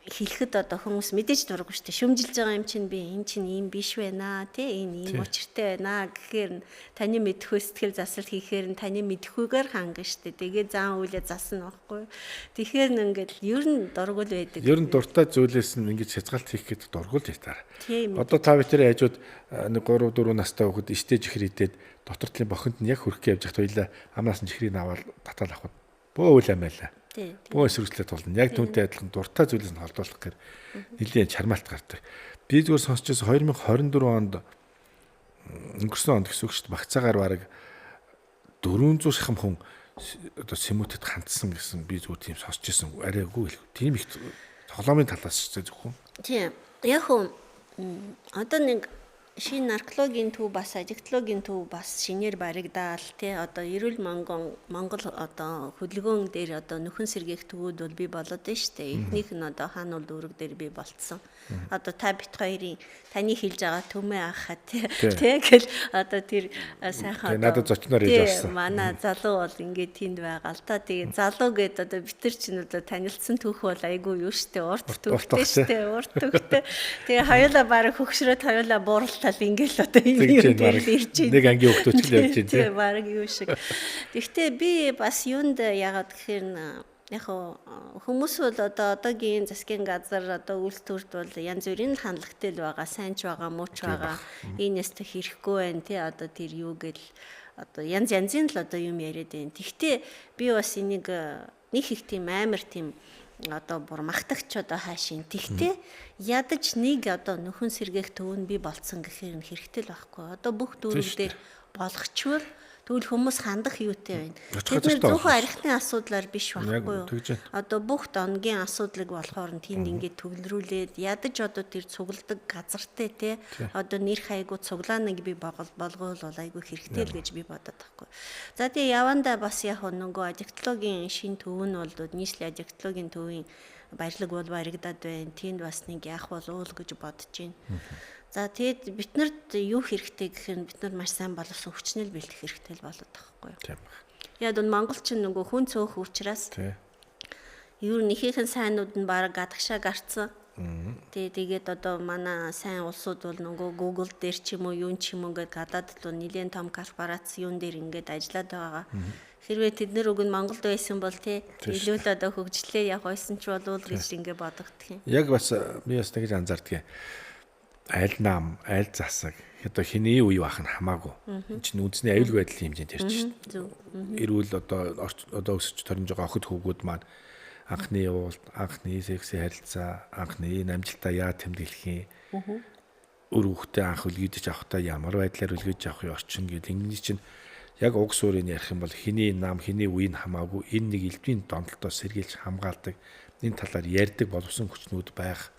S1: хэлэхэд одоо хүмүүс мэдээж дурггүй шүү дээ. Шүмжилж байгаа юм чинь би энэ чинь ийм биш байна тий энэ ийм учиртай байна гэхээр таны мэдхүй сэтгэл засал хийхээр таны мэдхүйгээр хангана шүү дээ. Тэгээ заан үйлээ засна байхгүй. Тэгэхээр ингээд ер нь дургуул байдаг.
S2: Ер нь дуртай зүйлээс нь ингэж хязгаалт хийх гэдэг дургуул яйтаар. Одоо та бүхэн хажууд 3 4 настай хүүхэд иштэй жихэр идээд дотор талын бохинд нь яг хөрөх явж хат хоёлаа амнаас нь жихрийг аваад татаад авах. Бөө үл амайлаа. Бөө эсвэргцлээ тулна. Яг түүнтэй адилхан дуртай зүйлээс нь холдуулах гэр нэлийн чармаалт гардаг. Би зүгээр сонсч байсан 2024 онд өнгөрсөн онд гэсэн үг шүү дээ. Багцаагаар бараг 400 шахам хүн одоо Сэмүтэд хандсан гэсэн би зүгээр тийм сонсч байсан. Арай үгүй. Тийм их тоглоомын талаас ч зөвхөн.
S1: Тийм. Яг хөө одоо нэг шинэ наркологийн төв бас ажиглологийн төв бас шинээр баригдаал тий одоо эрүүл Монгол одоо хөдөлгөөн дээр одоо нөхөн сэргээх төвүүд бол бий болоод байна шүү дээ. Эхнийх нь одоо хаан уул дүүрэг дээр бий болцсон. Одоо та бит хоёрын таны хэлж байгаа төмөө ахаа тий гэл одоо тэр сайхан
S2: надад зочноор хэлж авсан.
S1: Манай залуу бол ингээд тэнд байгаа л та. Тэгээ залуу гэд одоо битэр чинь одоо танилцсан түүх бол айгүй юу шүү дээ. Урт түүхтэй шүү дээ. Урт түүхтэй. Тэгээ хоёулаа бараг хөгшрөөд хоёулаа бууралтал ингээл одоо юм ирж
S2: нэг ангийн хөлтөч л явж байна тий.
S1: Бараг юу шиг. Гэхдээ би бас юунд яагаад гэхээр яг хүмүүс бол одоо одоогийн засгийн газар одоо үйлдвэрт бол янз бүрийн хандлагатай л байгаа, сайн ч байгаа, муу ч байгаа. Энэс тэ хэрэггүй байх тий одоо тэр юу гэл одоо янзын л одоо юм яриад байна. Тэгвэл би бас энийг нэг их тийм амар тийм одоо бүр магтагч одоо хаашийн. Тэгвэл ядаж нэг одоо нөхөн сэргээх төвөнд би болцсон гэхээр нь хэрэгтэй л байхгүй. Одоо бүх дүүрэг дээр болгочвол тэгвэл хүмүүс хандах юутай байна. Тэгэхээр зөвхөн архины асуудлаар биш байхгүй юу. Одоо бүх донгийн асуудлыг болохоор нь тэнд ингээд төвлөрүүлээд ядаж одоо тэр цугладаг газартай те одоо нэр хайгуу цуглааныг би болгоол бол айгүй хэрэгтэй л гэж би бодоод байхгүй. За тэгээ явандаа бас яг нөгөө ажиглологийн шин төв нь бол нийслэлийн ажиглологийн төвийн баярлаг бол баригдаад байна. Тэнд бас нэг яах болов уу гэж бодож байна. За тэгэд бид нарт юу хэрэгтэй гэхээр бид нар маш сайн боловсон хүчнэл бэлтгэх хэрэгтэй л болоод байгаа байхгүй юу. Яг нь монголчин нөгөө хүн цөөх учраас ер нь ихийнхэн сайнууд нь бараг гадагшаа гарцсан. Тэгээд одоо манай сайн улсууд бол нөгөө Google дээр ч юм уу юун ч юм уу гээд гадаадд л нэлээд том корпорац юун дээр ингээд ажиллаад байгаа. Хэрвээ тэд нар уг нь Монголд байсан бол илүү л одоо хөгжлөө явах байсан ч болов уу гэж ингээд бодогдох юм.
S2: Яг бас би бас тэгж анзаардаг юм. Айл нам, айл засаг одоо хэний үе бах нь хамаагүй. Энэ чинь үндэсний аюулгүй байдлын хэмжээнд ярьж шүү дээ. Эрүүл одоо өсөж торнож байгаа охид хүүгүүд маань анхны уулт, анхны секси харилцаа, анхны намжилтаа яа тэмдэглэх юм. Өр хүүхдээ анх үлгийдэж авахдаа ямар байдлаар үлгээж авах юм орчин гэдэг ингэ чинь яг уг суурийг ярих юм бол хэний нам, хэний үе нь хамаагүй энэ нэг элдвийн донтолтоос сэргийлж хамгаалдаг энэ талаар ярьдаг боловсон хүчнүүд байх.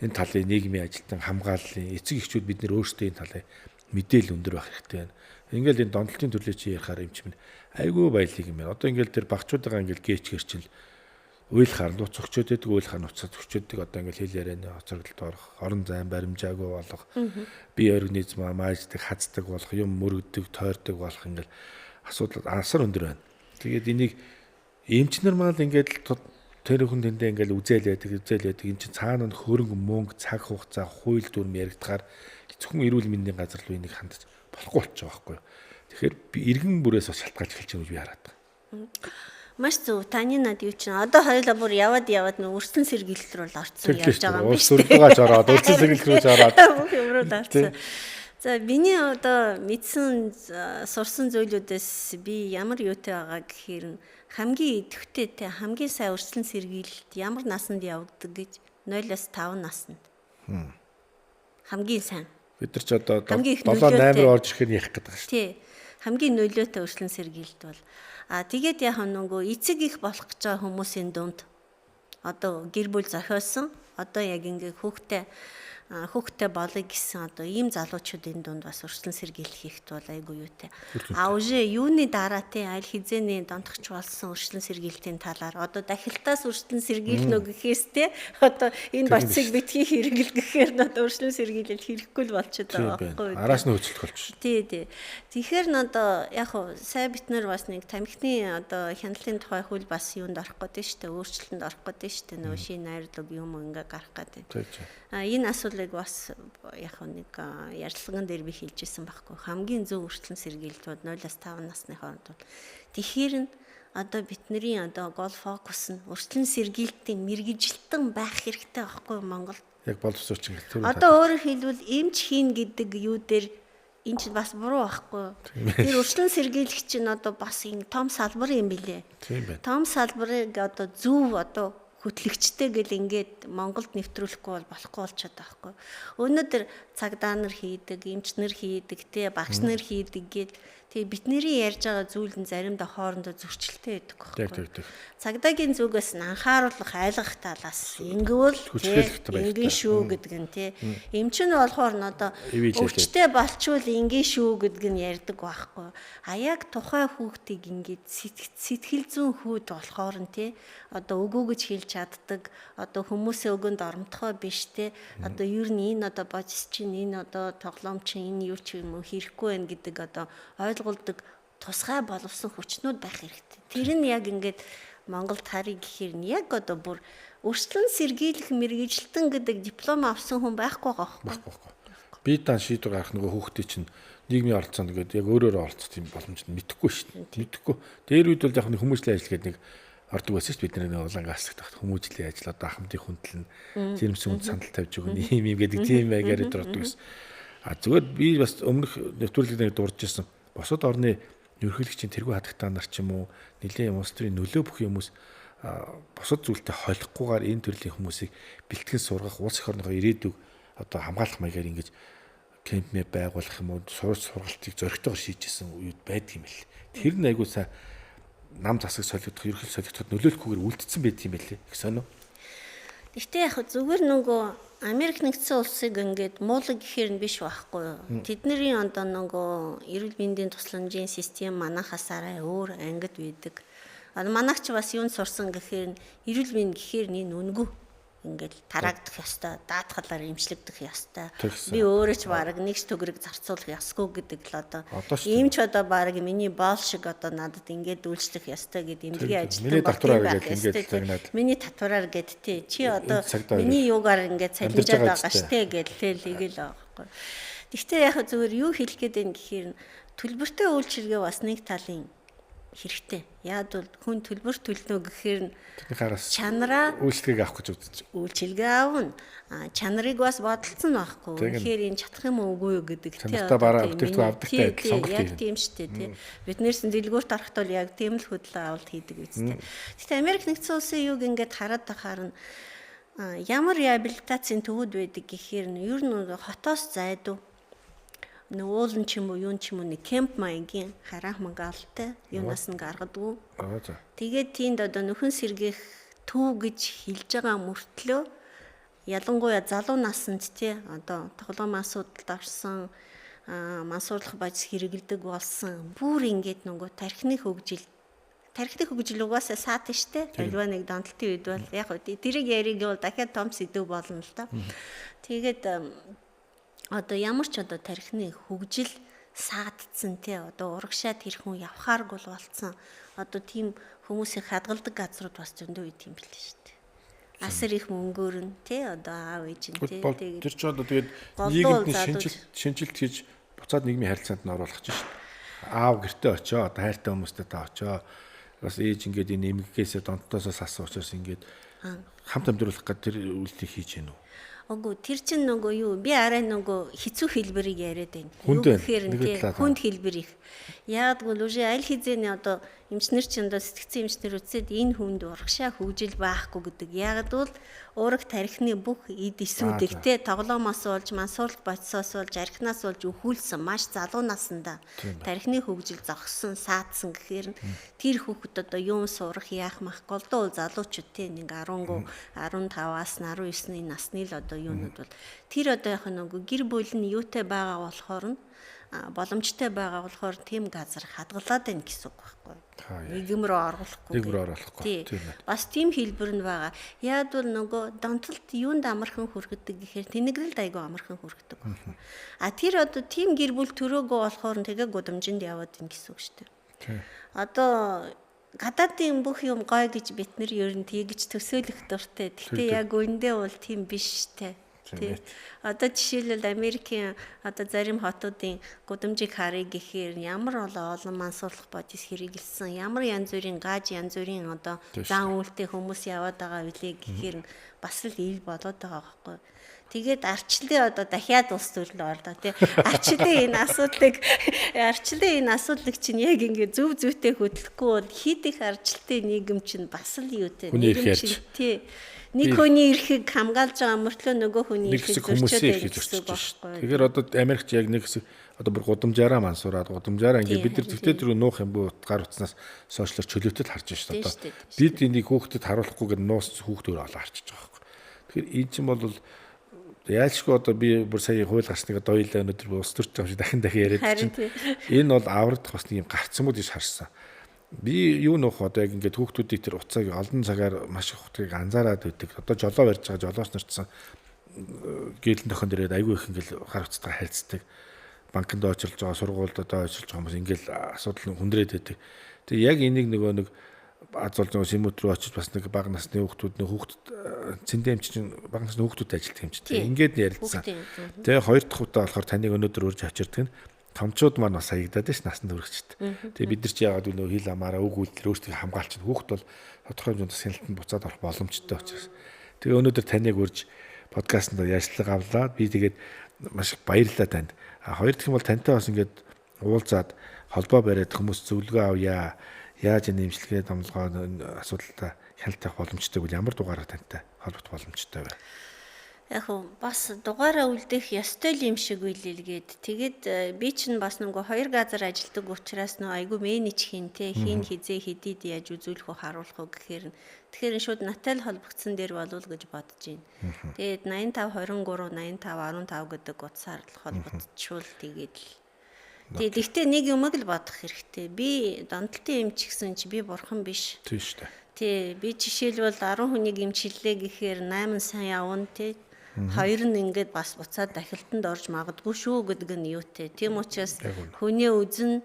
S2: Энэ талын нийгмийн ажилтан хамгааллын эцэг эхчүүд бид нэр өөрсдөө энэ талын мэдээлэл өндөр байх хэрэгтэй байна. Ингээл энэ донтолтын төрлөө чи ярихаар юм чинь айгүй баялаг юм байна. Одоо ингээл тэр багчуудаа ингээл гээчгэр чинь уйлахаар нууц өгчөөд байдаг, уйлахаар нууцад өгчөөддөг одоо ингээл хэл ярианы хоцрогдолд орох, орон зайн баримжаагүй болох, бие организм мааждаг, хаздаг болох, юм мөрөгдөг, тойрдог болох ингээл асуудал асар өндөр байна. Тэгээд энийг эмчнэр маань ингээл тэр хүн тэндээ ингээл үзээлээд энэ чинь цаана нь хөрөнгө мөнгө цаг хугацаа хууль дүрм яригдахаар зөвхөн эрүүл мэндийн газар руу энийг хандаж болохгүй болчих жоохгүй. Тэгэхээр би иргэн бүрээс бас шалтгаалж эхэлж байгаа гэж би хараад байна.
S1: Маш зөв. Таны над юу чинь одоо хоёулаа бүр яваад нөө өрсөн сэргийлэлт рүү орсон явж байгаа юм биш үү?
S2: Сүрдгаач ороод өрсөн сэргийлэлт рүү ороод.
S1: Бүх юм руу орсон. За миний одоо мэдсэн сурсан зүйлүүдээс би ямар юутай байгаа гэхээр хамгийн идэвхтэй хамгийн сайн өрсөлдөн сэргийлэлт ямар насанд явагддаг гэж 0-5 наснд. Хамгийн сайн.
S2: Бид нар ч одоо 7-8 орж ирэхээр яах гэдэг шүү.
S1: Тий. Хамгийн нөлөөтэй өрсөлдөн сэргийлэлт бол тэгээд яг нөгөө эцэг их болох гэж байгаа хүмүүсийн дунд одоо гэр бүл зохиосон одоо яг ингээ хүүхдээ хүүхдтэй болъё гэсэн одоо ийм залуучуудын дунд бас урьдчилан сэргийлэх хийхт бол айгүй юутай. Уже юуны дараа тий аль хизээний донтогч болсон урьдчилан сэргийлтийн талаар одоо дахилтаас урьдчилан сэргийлнө гэхээс тий одоо энэ боцыг битгий хэрэгэл гэхээр одоо урьдчилан сэргийлэл хэрэггүй л болчиход байгаа байхгүй юу.
S2: Араас нь хөдөлгөх болчих.
S1: Тий. Тэгэхээр н одоо яг хуу сая бид нар бас нэг тамхины одоо хяналтын тухай хууль бас юунд орох гэдэг шүү дээ. Өөрчлөлтөнд орох гэдэг шүү дээ. Нөгөө шинэ найрлаг юм ингээ гарах гэдэг. Энэ асуудлыг бас яг нэг ярилцлаган дээр би хэлжсэн байхгүй. Хамгийн зөв урьдчилан сэргийлэлтүүд 0-5 насны хооронд бол тэгэхээр нь одоо бидний одоо гол фокус нь урьдчилан сэргийлэлтийн мэргэжилтэн байх хэрэгтэй байхгүй Монгол.
S2: Яг боловсруучсан гэдэг.
S1: Одоо өөрөөр хэлбэл эмч хийн гэдэг юу дээр энэ чинь бас буруу байхгүй. Тэр урьдчилан сэргийлэх чинь одоо бас энэ том салбар юм билэ.
S2: Тийм байна.
S1: Том салбарыг одоо зөв одоо хөтлөгчтэй гэл ингээд Монголд нэвтрүүлэхгүй бол болохгүй болчиход байгаа байхгүй. Өнөөдөр цагдаа нар хийдэг, эмч нар хийдэг, багш нар хийдэг гээд бидний ярьж байгаа зүйл нь заримдаа хоорондоо зөрчилтэй байдаг байхгүй. Цагдаагийн зүгээс нь анхааруулах, айлгах талаас ингэвэл ингийн шүү гэдэг нь эмч нь болохоор нь одоо өвчтэй болчвол ингийн шүү гэдэг нь ярьдаг байхгүй. Яг тухай хүүхдийг ингээд сэтгэл зүйн хүүд болохоор нь одоо өгөө гэж хэлж чаддаг, одоо хүмүүсийн өгөнд оромтгой биш одоо ер нь энэ одоо божис чинь энэ одоо тоглоом чинь энэ юу ч юм уу хэрэггүй байх гэдэг одоо ойлгуулдаг тусгай боловсон хүчнүүд байх хэрэгтэй. Тэр нь яг ингээд Монголд харъя гэхээр нь яг одоо бүр урьдчилан сэргийлэх мэргэжилтэн гэдэг диплом авсан хүн байхгүй байгаа байхгүй.
S2: Би дан шийдвэр гаргах нөгөө хүүхдийн чинь нийгмийн оролцоонд гэдэг яг өөрөөр оролцох юм боломж нь мэдэхгүй шүү дээ. Мэдэхгүй. Дээр үед бол яг нэг хүмүүсийн ажил гэдэг нэг ордог байсан шүү дээ. Бидний улаангаас тагт хүмүүжлийн ажил одоо ахмадын хүндлэн жирэмсэн хүнд санал тавьж өгнө юм гэдэг тийм байгаар ордог байсан. Зүгээр би бас өмнөх нэвтрүүлгээр дурж ирсэн. Босод орны ерөнхийлөгчийн тэргүй хатагтаа нар ч юм уу нэлийн улс төрийн нөлөө бүх хүмүүс босод зүйлтэй холихгүйгээр энэ төрлийн хүмүүсийг бэлтгэн сургах улс их орныхоо ирээдүйг одоо хамгаалах маягаар ингэж кемпмэ байгуулах юм уу сургалтыг зөрөгтэйгээр шийдчихсэн үед байдаг юм л. Тэр нь айгуу са нам засаг солигдох ерөнхий солигдоход нөлөөлөхгүйгээр үлдсэн байдаг юм байлээ. Их сонио.
S1: Гэхдээ яг зүгээр нөгөө Америк нэгдсэн улсыг ингээд муулаг гэхээр нь биш байхгүй юу. Тэдний одоо нөгөө эрүүл мэндийн тусламжийн систем манайхаас арай өөр ангид байдаг. Манайх ч бас юунд сурсан гэхээр нь эрүүл мэнд гэхээр энэ үнгүй ингээд тараагдах ёстой, даатгалаар эмчлэгдэх ёстой. Би өөрөө ч баг нэгч төгрөг зарцуулах ёсгүй гэдэг л одоо иймч одоо баг миний боол шиг одоо надад ингээд үйлчлэх ёстой гэдэг эмнэлгийн ажилтан байх ёстой. Миний татвараар гэд чи одоо миний юугаар ингээд цалинжаад байгаа штэ гэдэл хийгээл байгаа байхгүй. Гэхдээ яг зөвөр юу хэлэх гээд байна гэхээр төлбөртэй үйлчилгээ бас нэг талын хэрэгтэй. Яад бол хүн төлбөр төлнө гэхээр нь чанараа
S2: үйлчлэгийг авах гэж үзэж.
S1: Үйлчилгээ аавна. Чанарыг бас бодолцсон байхгүй. Тэгэхээр энэ чадах юм уугүй юу гэдэг
S2: чанартаа бараа өвтөртөө авдагтай сонголт
S1: яг тийм шүү дээ. Биднээс дэлгүүрт орохт бол яг тийм л хөдлөө авалт хийдэг үстэй. Гэхдээ Америк нэгдсэн улсын юг ингээд хараад тахаар нь ямар реабилитацийн төвүүд байдаг гэхээр нь ер нь хотоос зайдуу уулын ч юм уу юун ч юм уу нэг кемп маягийн хараа хамгаалалтай юунаас нь гаргадгүй. Тэгээд тийнд одоо нөхөн сэргээх төв гэж хэлж байгаа мөртлөө ялангуяа залуу наснд одоо тоглоом асуудалд орсон мансуурлах бажис хэрэгэлдэг болсон бүр ингээд нөгөө тархины хөгжил угаасаа саат штэ. Альва нэг донтолтын үед бол яг тэрийг яриг бол дахиад том сэдв болно л доо. Тэгээд одоо ямар ч одоо тархины хөгжил саадцсан одоо урагшаад тэр хүн явхааргүй болцсон. Одоо тийм хүмүүсийн хадгалдаг газрууд бас зөндөө үйт юм билээ шүү дээ. Асар их мөнгөөр нь одоо аав ээж нь
S2: тэгээд тэр ч одоо тэгээд нийгэмд шинжилт хийж буцаад нийгмийн харилцаанд нь оруулах чинь шүү дээ. Аав гэртээ очоо одоо хайртай хүмүүстэй та очоо. Бас ээж ингээд энэ эмгэгээс донтоосоо салсан учраас ингээд хамт амьдруулах гэдэг тэр үйлдэл хийж гэнэ үү?
S1: Үгүй тэр чинь нөгөө юу би арай нөгөө хэцүү хэлбэрийг яриад байна. Юу гэхээр хүнд хэлбэр их. Яг бол үгүй аль хизээний одоо эмчнэр ч одоо сэтгцэн эмчнэр үзээд энэ хүнд урагшаа хөгжил байхгүй гэдэг. Яг бол уурах тархины бүх эд эсүүдийг те тоглоомоос болж, мансуурлах бодисоос болж, архинаас болж өхүүлсэн маш залуу наснда тархины хөгжил зогссон, саадсан гэхээр тэр хүүхэд одоо юм сурах яах мах голдуу залуучууд те нэг 13, 15-аас 19-ны насны л одоо юунууд бол тэр одоо яг нэг гэр бүл нь юутай байгаа болохоор нь боломжтой байгаа болохоор тийм газар хадгалаад байна гэсэн үг байхгүй. Нийгэм рүү оруулахгүй. Бас тийм хэлбэр нь байгаа. Яг бол нөгөө донтолт юунд амархан хүргэдэг гэхээр тэнэглэлд айгүй амархан хүргэдэг. Тэр одоо тийм гэр бүл төрөөгөө болохоор тэгээ гудамжинд яваад ин гэсэн үг шүү дээ. Одоо гадаадын бүх юм гоё гэж бид нар ер нь тэгж төсөөлөх дуртай. Гэхдээ яг үндэ бол тийм биш шүү дээ. Одоо жишээлбэл Америкийн одоо зарим хотуудын гудамжийг харъя гэхээр ямар олон мансуурлах бодис хэрэгэлсэн, ямар янз бүрийн гааж янз бүрийн одоо зан үйлтэй хүмүүс яваад байгаа билээ гэхээр бас л ил болоод байгаа байхгүй. Тэгээд арчлын одоо дахиад улс төрлөө орлоо тий. Арчлын энэ асуудлыг чинь яг ингээд зөв зүйтэй хөдлөхгүй бол хит их арчлын нийгэм чинь бас л юутэй нийгэм чинь тий. Нэг хүний эрхийг хамгаалж байгаа мөртлөө нөгөө хүний эрхийг зөрчөөд байдаг шүү дээ.
S2: Тэгэхээр одоо Америкч яг нэг хэсэг одоо бүр гудамжаараа мансуураад гудамжаараа ингээд бид нар төвтэй төрөө нуух юм буу гар утснаас сошиалор чөлөөтэй л харж байна шүү дээ. Бид энийг хүүхдэд харуулахгүйгээр нуус хүүхдөөр олоо харчиж байгаа байхгүй. Тэгэхээр энэ чинь бол яалчгүй одоо би бүр сая хууль гарсныг одоо хоёлаа өнөдөр улс төрч юм шиг дахин яриад чинь энэ бол аврагдах бас нэг юм гарцсан мод гэж харсан. Би юу нөх одоо яг ингээд хүүхдүүдийг тэр уцааг олон цагаар маш их хутгийг анзаараад байдаг. Одоо жолоо барьж байгаа жолооч нарчсан гэлэн тохион дээрээ айгүй их ингээд хар уцтайгаа харилцдаг. Банкнд очилж байгаа, сургуульд одоо очилж байгаа хүмүүс ингээд асуудал хүндрээд байдаг. Тэгээ яг энийг нэг аз болж байгаа симут руу очиж бас нэг бага насны хүүхдүүд цэндээ эмч чинь бага насны хүүхдүүд ажилтдаг юм чи. Ингээд ярилцсан. Тэгээ хоёр дахь удаа болохоор таныг өнөөдөр урьж авчирдаг нь томчууд маань бас хаягдаад ш насанд хүрэгчтэй. Тэгээ бид нар чи яагаад нөө хил амаараа үг үйлдэл өөрсдөө хамгаалч хүүхд бол тодорхой хэмжээнд сэнэлтэнд буцаад орох боломжтой учраас. Тэгээ өнөөдөр таныг урьж подкастт ярьцлага авлаа. Би тэгээд маш их баярлалаа танд. Хоёр дахь нь бол тантай бас ингээд уулзаад холбоо бариад хүмүүс зөвлөгөө авъя. Яаж энэ имчилгээ домлогоо асуудалтай хяналтах боломжтой вэ? Ямар дугаараар тантай холбогдох боломжтой вэ?
S1: Яг бас дугаараа үлдэх ёстой юм шиг үйлэлгээд тэгээд би чинь бас нөгөө хоёр газар ажилладаг учраас нөө айгу менеж хинтэй хин хизээ хидид яаж үзүүлэх вэ харуулах вэ гэхээр тэгэхээр шууд натай л холбогдсон дээр болов гэж бодож байна. Тэгээд 85 23 85 15 гэдэг утсаар л холбогдчихвол тэгээд гэхдээ нэг юмэг л бодох хэрэгтэй. Би донтолтын эмч гэсэн чи би бурхан биш.
S2: Тийм шүү дээ.
S1: Тий, би жишээлбэл 10 хүнийг эмчиллээ гэхээр 8 сайн явна тий. Хоёр нь ингээд бас буцаад дахилтанд орж магадгүй шүү гэдэг нь юутэй. Тийм учраас хүний үзэн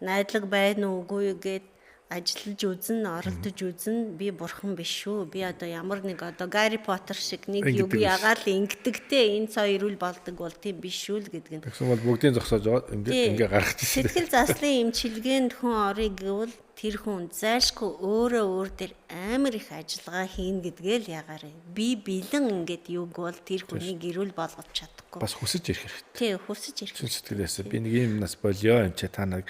S1: найдлага байна уугүй гэд ажиллаж үзэн, оролдож үзэн би бурхан биш шүү. Би одоо ямар нэг одоо Гарри Поттер шиг нэг юг ягаал ингэдэгтэй энэ хоёр үл болдог бол тийм биш шүү л гэдэг нь.
S2: Тэгсэн бол бүгдийг зогсоож ингээ гаргаж ирсэн.
S1: Сэтгэл заслын эмчилгээнд хүн орыг гэвэл тэр хүн зайлшгүй өөрөө өөр дээр амар их ажиллагаа хийн гэдгээ л ягаарэ. Би бэлэн ингээд юг бол тэр хүний гэрүүл болгож чадахгүй.
S2: Бас хүсэж ирэх хэрэгтэй.
S1: Тий, хүсэж ирэх.
S2: Сэтгэлээсээ би нэг юм нас болио юм чи та нэг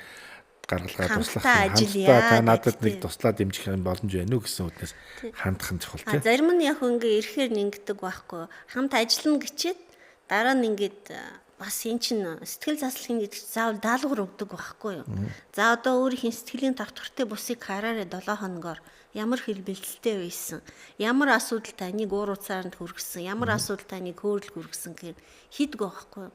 S2: гаргалгаа туслах хамтдаа та надад нэг туслаад дэмжих юм боломж байна уу гэсэн үднээс хандах нь чухал тий.
S1: Зарим нь яг ингээ ирэхээр ингэдэг байхгүй. Хамт ажиллана гэчихэд дараа нь ингээд бас эн чин сэтгэл заслахын гэдэг заавал даалгавар өгдөг байхгүй юу. За одоо өөрийнхөө сэтгэлийн давтгартай бусыг хараарэ 7 хоногоор ямар хэл бэлтэлтэй байсан, ямар асуудал таныг уур уцааранд хүргэсэн, ямар асуудал таныг хөөрөл хүргэсэн гэхээр хидг байхгүй юу.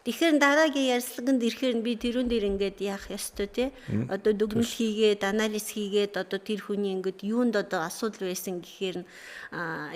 S1: Тэгэхээр дараагийн ярилцлаганд ирэхээр би тэрүүн дээр ингээд яах ёстой те. Одоо дүгнэлт хийгээд, анализ хийгээд одоо тэр хүний ингээд юунд одоо асуудал байсан гэхээр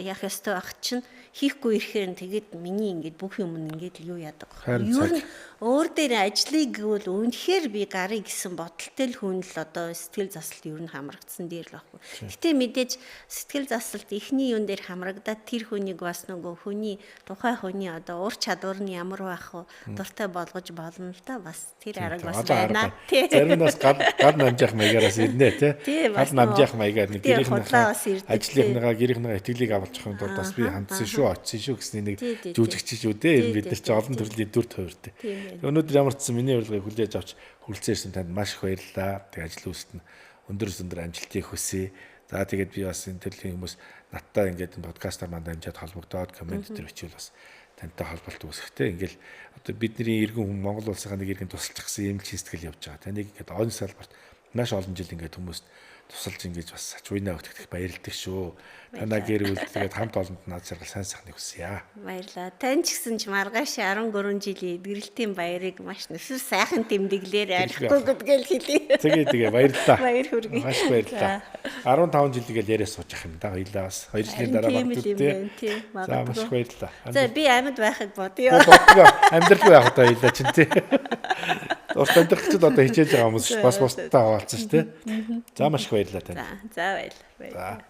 S1: яах ёстой байх чинь хийхгүй ирэхээр тэгээд миний ингээд бүх юм ингээд юу яадаг вэ? Юу нь өөр дээр ажлыг гэвэл үнэхээр би гарыг гэсэн бодолтой л хүн л одоо сэтгэл заслалт юу нь хамрагдсан дээр л байхгүй. Гэтэ мэдээж сэтгэл заслалт эхний юун дээр хамрагдаад тэр хүнийг бас нөгөө хүний тухай хүний одоо ур чадвар нь ямар байх вэ? дуртай болгож болно л да. Бас тэр арга бас байна.
S2: Зарим нас гад намжих маягаараас ирнэ тий. Гад намжих маягаар нэг гэрийнхнийхээ ажлынхныгаа гэрийнхнийгаа итгэлийг авалж явахын тулд бас би хандсан шүү очсон шүү гэсэн нэг жүжигчиж үү дээ. Бид нар ч олон төрлийн дүр тойртой. Өнөөдөр ямар ч миний урилгыг хүлээж авч хүрэлцээрсэн танд маш их баярлалаа. Тэг ажил үйлсэнд өндөр амжилтыг хүсье. За тэгээд би бас энэ төрлийн хүмүүс надтай ингээд подкастаар манд амжаад холбогдоод комент дээр бичвэл бас тантай холболт үүсэхтэй. Ингээл одоо бидний иргэн хүмүүс Монгол улсынхаа нэг иргэн тусалж гисэн юм чийстгэл явж байгаа. Таныг ингээд он салбарт маш олон жил ингээд хүмүүст тусалж ингэж бас ачуйнаа өгдөх баярлдаг шүү. Танаа гэр бүл тэгээд хамт олонд наад зэрэг сайн сайхныг хүсье.
S1: Баярлалаа. Тань ч гэсэн ч маргааш 13 жилийн эдгэрэлтийн баярыг маш нүсэр сайхан тэмдэглээр арахгүй гэдгээл хэлье.
S2: Тэгээ баярлалаа.
S1: Баяр хүргэе.
S2: Маш баярлалаа. 15 жил тэгэл яриа сууж ах юм да. Хоёлаа бас 2 жилийн дараа
S1: багтээ.
S2: За маш их баярлалаа.
S1: За би амьд байхыг бодъё.
S2: Амьдралгүй явах та хоёлаа чинь тий. Урт амьдралчд одоо хичээж байгаа хүмүүс бас бусдаа хаваалцсан шүү дээ. За маш их баярлалаа тань.
S1: За баярлалаа.